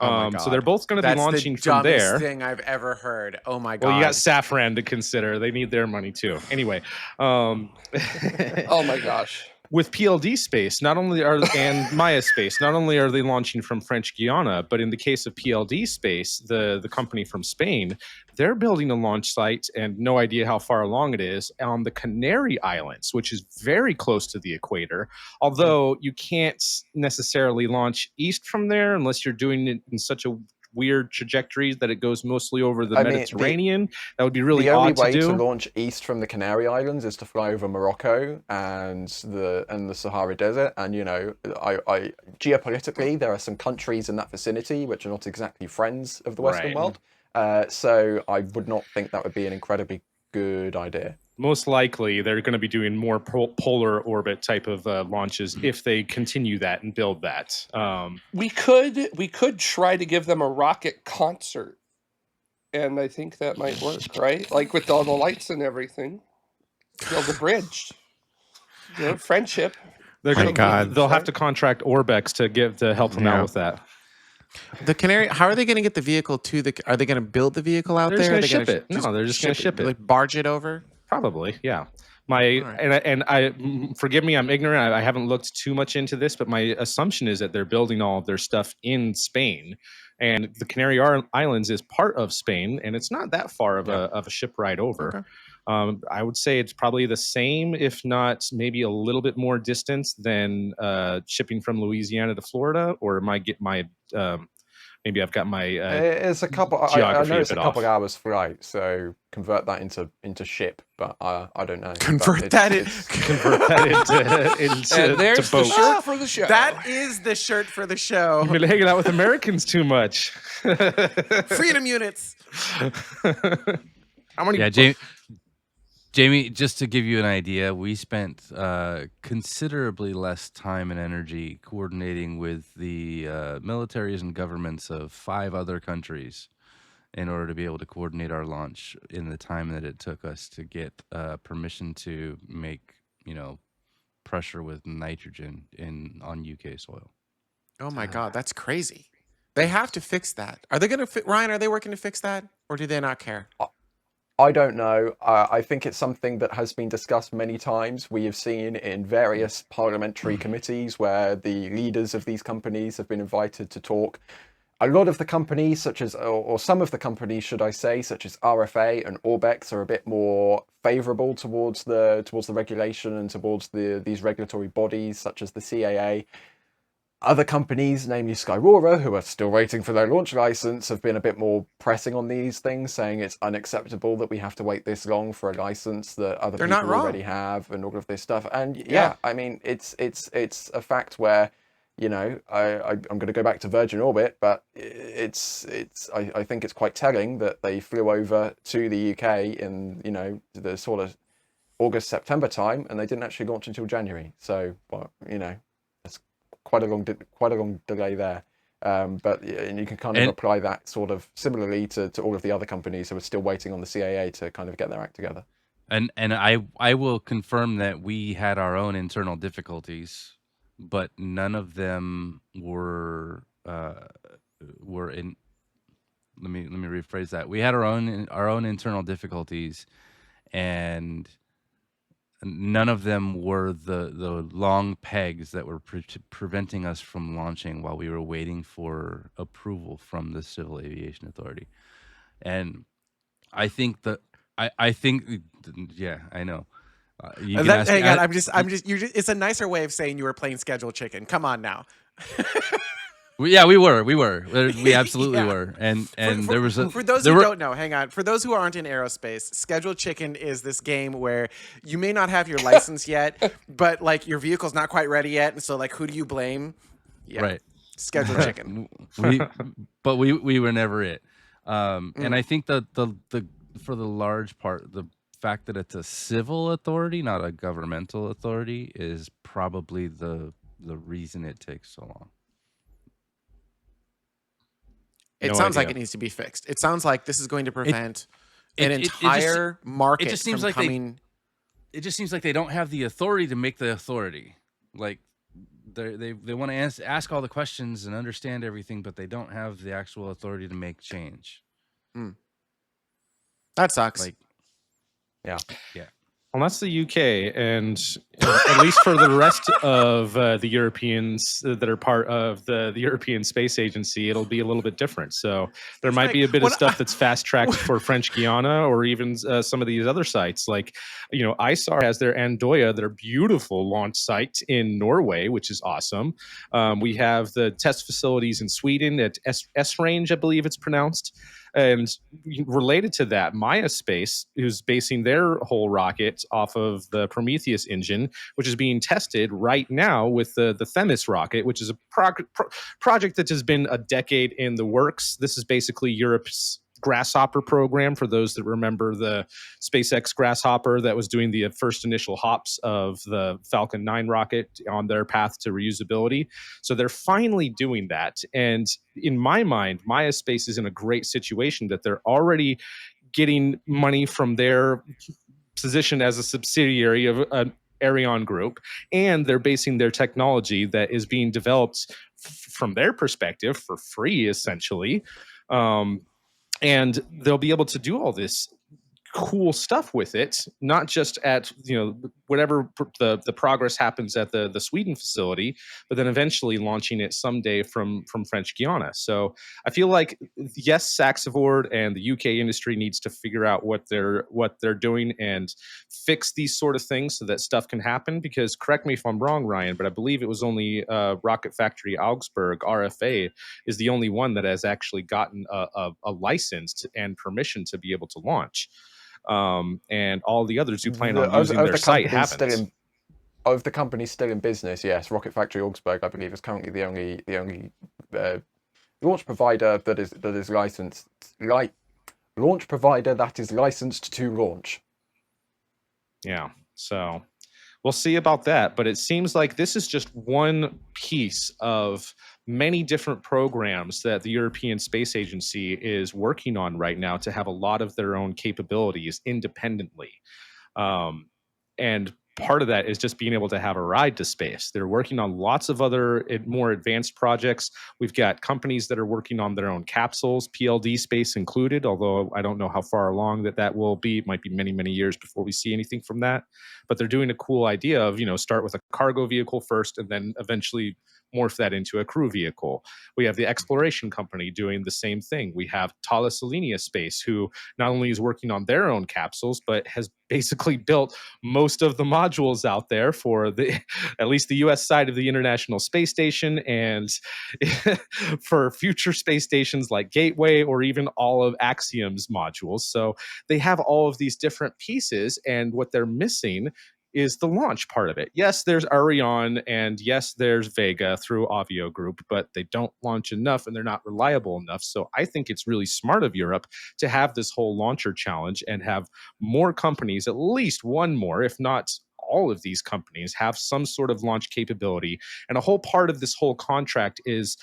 Oh my God. So they're both going to be launching from there. That's the dumbest thing I've ever heard. Oh my God. Well, you got Safran to consider. They need their money too. Anyway, Oh my gosh. with PLD space, and Maya space, not only are they launching from French Guiana, but in the case of PLD space, the company from Spain, they're building a launch site, and no idea how far along it is, on the Canary Islands, which is very close to the equator. Although you can't necessarily launch east from there unless you're doing it in such a weird trajectories that it goes mostly over the Mediterranean. That would be really odd to do. The only way to launch east from the Canary Islands is to fly over Morocco and the Sahara Desert. And I geopolitically, there are some countries in that vicinity which are not exactly friends of the Western world. So I would not think that would be an incredibly good idea. Most likely, they're going to be doing more polar orbit type of launches if they continue that and build that. We could try to give them a rocket concert, and I think that might work, right? Like with all the lights and everything. Build a bridge. Friendship. They'll have to contract ORBEX to help them out with that. The Canary, how are they going to get the vehicle are they going to build the vehicle out there? They're just going to ship it. No, they're just going to ship it. Like barge it over? Probably, yeah. Forgive me, I'm ignorant. I haven't looked too much into this, but my assumption is that they're building all of their stuff in Spain, and the Canary Islands is part of Spain, and it's not that far of a ship ride over. Okay. I would say it's probably the same, if not maybe a little bit more distance than shipping from Louisiana to Florida, or maybe I've got my it's a couple. I know it's a couple hours flight, so convert that into ship. But I don't know. Convert that into and there's the shirt for the show. That is the shirt for the show. You've been hanging out with Americans too much. Freedom units. How many? Yeah, Jamie, just to give you an idea, we spent considerably less time and energy coordinating with the militaries and governments of 5 other countries in order to be able to coordinate our launch in the time that it took us to get permission to make, pressure with nitrogen on UK soil. Oh my God, that's crazy. They have to fix that. Are they going to Ryan, are they working to fix that, or do they not care? I don't know. I think it's something that has been discussed many times. We have seen in various parliamentary committees where the leaders of these companies have been invited to talk. A lot of the companies, or some of the companies, should I say, such as RFA and ORBEX, are a bit more favourable towards the regulation and towards these regulatory bodies, such as the CAA. Other companies, namely Skyrora, who are still waiting for their launch license, have been a bit more pressing on these things, saying it's unacceptable that we have to wait this long for a license that other people already have, and all of this stuff. And yeah, I mean, it's a fact where, I'm going to go back to Virgin Orbit, but I think it's quite telling that they flew over to the UK in the sort of August, September time, and they didn't actually launch until January. So, that's quite a long delay there. But you can kind of apply that sort of similarly to all of the other companies who are still waiting on the CAA to kind of get their act together. And I will confirm that we had our own internal difficulties, but none of them were let me rephrase that. We had our own internal difficulties, and none of them were the long pegs that were preventing us from launching while we were waiting for approval from the Civil Aviation Authority. And I think I think, yeah, I know. You can ask. Hang on, it's a nicer way of saying you were playing schedule chicken. Come on now. Yeah, we were. We absolutely Yeah. were. And there was for those there who were, don't know, hang on. For those who aren't in aerospace, Schedule Chicken is this game where you may not have your license yet, but like your vehicle's not quite ready yet, and so like who do you blame? Yeah. right. Schedule Chicken. we were never it. And I think the for the large part, the fact that it's a civil authority, not a governmental authority, is probably the reason it takes so long. It No sounds like idea. it needs to be fixed. It sounds like this is going to prevent an it just- entire market just seems from like coming. It just seems like they don't have the authority to make the authority. Like they want to ask all the questions and understand everything, but they don't have the actual authority to make change. That sucks. Like, Yeah. Well, that's the UK, and at least for the rest of the Europeans that are part of the European Space Agency, it'll be a little bit different. So there might be a bit of stuff that's fast tracked for French Guiana, or even some of these other sites. Like, ISAR has their Andoya, their beautiful launch site in Norway, which is awesome. We have the test facilities in Sweden at S Range, I believe it's pronounced. And related to that, Maya Space, who's basing their whole rocket off of the Prometheus engine, which is being tested right now with the Themis rocket, which is a project that has been a decade in the works. This is basically Europe's Grasshopper program, for those that remember the SpaceX Grasshopper that was doing the first initial hops of the Falcon 9 rocket on their path to reusability. So they're finally doing that. And in my mind, Maya Space is in a great situation that they're already getting money from their position as a subsidiary of an Ariane Group, and they're basing their technology that is being developed from their perspective for free, essentially. And they'll be able to do all this cool stuff with it, not just at whatever the progress happens at the Sweden facility, but then eventually launching it someday from French Guiana. So I feel like, yes, Saxavord and the UK industry needs to figure out what they're doing and fix these sort of things so that stuff can happen. Because correct me if I'm wrong, Ryan, but I believe it was only Rocket Factory Augsburg RFA is the only one that has actually gotten a license and permission to be able to launch. And all the others who plan on using their site haven't. Of the companies still in business, yes, Rocket Factory Augsburg, I believe, is currently the only launch provider that is licensed, launch provider that is licensed to launch. Yeah, so we'll see about that. But it seems like this is just one piece of many different programs that the European Space Agency is working on right now to have a lot of their own capabilities independently. And part of that is just being able to have a ride to space. They're working on lots of other more advanced projects. We've got companies that are working on their own capsules, PLD space included, although I don't know how far along that will be. It might be many, many years before we see anything from that. But they're doing a cool idea of, start with a cargo vehicle first and then eventually morph that into a crew vehicle. We have the exploration company doing the same thing. We have Thales Alenia Space, who not only is working on their own capsules, but has basically built most of the modules out there for at least the US side of the International Space Station, and for future space stations like Gateway or even all of Axiom's modules. So they have all of these different pieces, and what they're missing is the launch part of it. Yes, there's Ariane, and yes, there's Vega through Avio Group, but they don't launch enough and they're not reliable enough. So I think it's really smart of Europe to have this whole launcher challenge and have more companies, at least one more, if not all of these companies have some sort of launch capability. And a whole part of this whole contract is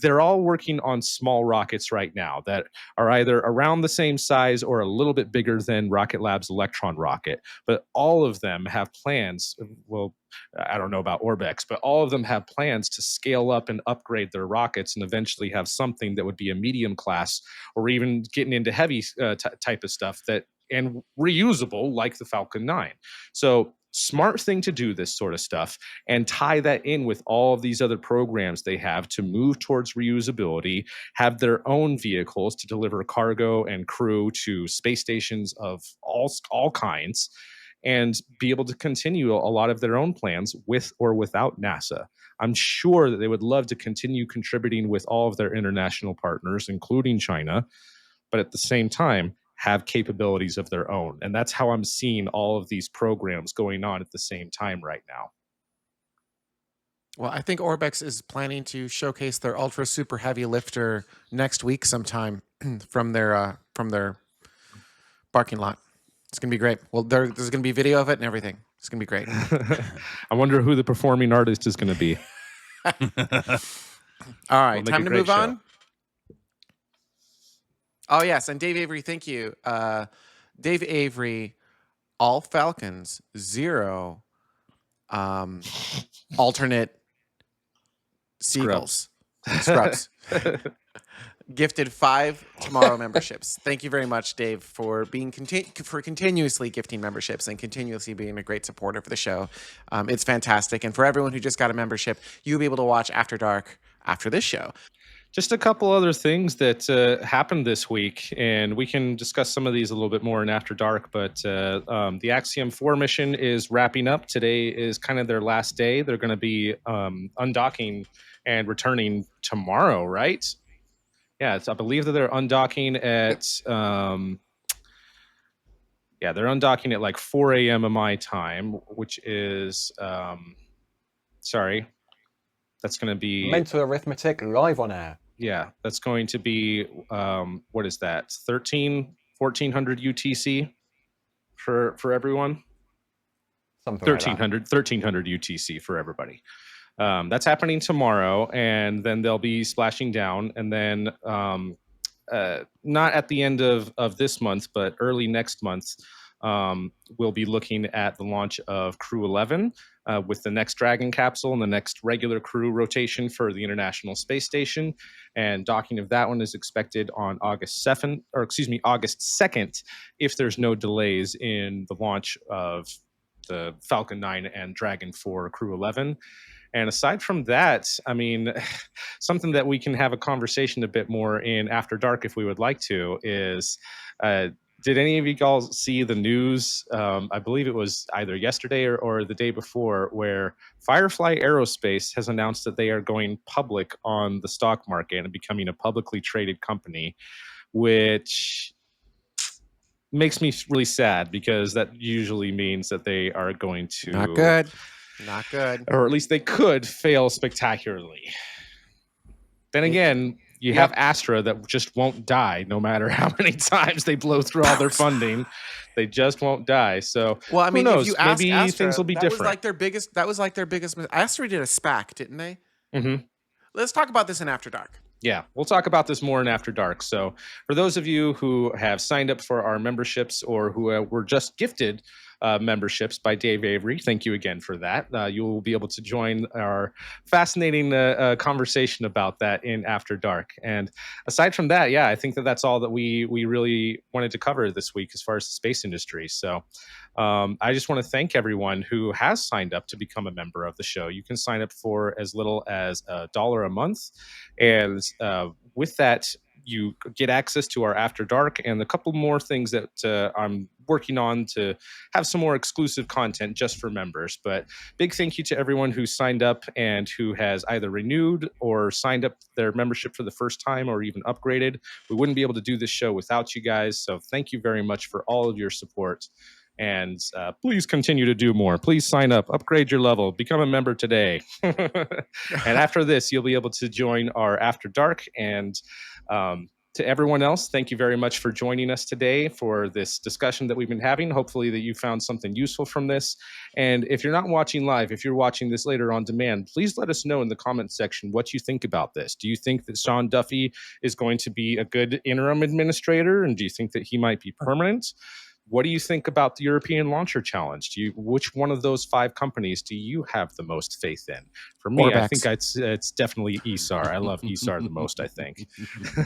they're all working on small rockets right now that are either around the same size or a little bit bigger than Rocket Lab's Electron rocket. But all of them have plans. Well, I don't know about ORBEX, but all of them have plans to scale up and upgrade their rockets and eventually have something that would be a medium class or even getting into heavy type of stuff that and reusable like the Falcon 9. So smart thing to do this sort of stuff and tie that in with all of these other programs they have to move towards reusability, have their own vehicles to deliver cargo and crew to space stations of all kinds, and be able to continue a lot of their own plans with or without NASA. I'm sure that they would love to continue contributing with all of their international partners, including China, but at the same time, have capabilities of their own. And that's how I'm seeing all of these programs going on at the same time right now. Well, I think Orbex is planning to showcase their ultra super heavy lifter next week sometime from their parking lot. It's gonna be great. Well, there's gonna be video of it and everything. It's gonna be great. I wonder who the performing artist is going to be. All right, We'll make time a to great move show. on. Oh yes, and Dave Avery, thank you. Dave Avery, all Falcons, 0 alternate seagulls. Scrubs. Gifted 5 TMRO memberships. Thank you very much, Dave, for being continuously gifting memberships and continuously being a great supporter for the show. It's fantastic. And for everyone who just got a membership, you'll be able to watch After Dark after this show. Just a couple other things that happened this week, and we can discuss some of these a little bit more in After Dark, but the Axiom 4 mission is wrapping up. Today is kind of their last day. They're going to be undocking and returning tomorrow, right? Yeah, I believe that they're undocking at they're undocking at like 4 a.m. of my time, which is sorry, that's going to be Mental arithmetic live on air. Yeah, that's going to be what is that? 1400 UTC for everyone. Something like that. 1300 UTC for everybody. That's happening tomorrow, and then they'll be splashing down, and then not at the end of this month, but early next month, we'll be looking at the launch of Crew 11 with the next Dragon capsule and the next regular crew rotation for the International Space Station. And docking of that one is expected on August 2nd, if there's no delays in the launch of the Falcon 9 and Dragon 4 Crew 11. And aside from that, I mean, something that we can have a conversation a bit more in After Dark if we would like to is, did any of you guys see the news? I believe it was either yesterday or the day before, where Firefly Aerospace has announced that they are going public on the stock market and becoming a publicly traded company, which makes me really sad because that usually means that they are going to Not good. Not good. or at least they could fail spectacularly. Then again, you have Astra that just won't die no matter how many times they blow through all their funding. They just won't die. So Well, I mean, who knows? if you ask Maybe Astra, things will be that different. Was like their biggest. Astra did a SPAC, didn't they? Mm-hmm. Let's talk about this in After Dark. Yeah, we'll talk about this more in After Dark. So for those of you who have signed up for our memberships or who were just gifted memberships by Dave Avery, thank you again for that. You will be able to join our fascinating conversation about that in After Dark. And aside from that, yeah, I think that that's all that we really wanted to cover this week as far as the space industry. So I just want to thank everyone who has signed up to become a member of the show. You can sign up for as little as $1 a month. And with that, you get access to our After Dark and a couple more things that I'm working on to have some more exclusive content just for members. But big thank you to everyone who signed up and who has either renewed or signed up their membership for the first time or even upgraded. We wouldn't be able to do this show without you guys. So thank you very much for all of your support. And please continue to do more. Please sign up, upgrade your level, become a member today. And after this, you'll be able to join our After Dark and To everyone else, thank you very much for joining us today for this discussion that we've been having. Hopefully that you found something useful from this. And if you're not watching live, if you're watching this later on demand, please let us know in the comments section what you think about this. Do you think that Sean Duffy is going to be a good interim administrator? And do you think that he might be permanent? What do you think about the European Launcher Challenge? Which one of those 5 companies do you have the most faith in? For me, I think it's definitely ESAR. I love ESAR the most, I think.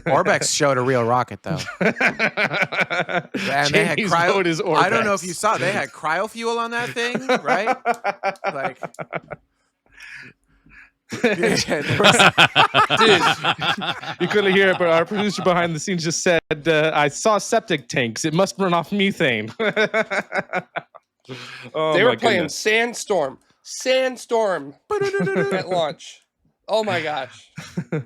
ORBEX showed a real rocket, though. And they had Jamie's vote is I don't know if ORBEX. you saw, they had cryofuel on that thing, right? Like, Dude, you couldn't hear it, but our producer behind the scenes just said, I saw septic tanks. It must run off methane. Oh, They were my playing goodness. Sandstorm at launch. Oh my gosh. all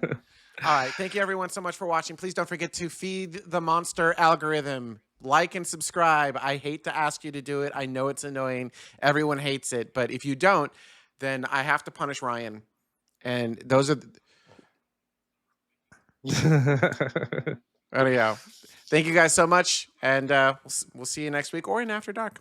right. Thank you, everyone, so much for watching. Please don't forget to feed the monster algorithm. Like and subscribe. I hate to ask you to do it. I know it's annoying. Everyone hates it. But if you don't, then I have to punish Ryan. And those are... Anyhow, thank you guys so much. And we'll see you next week or in After Dark.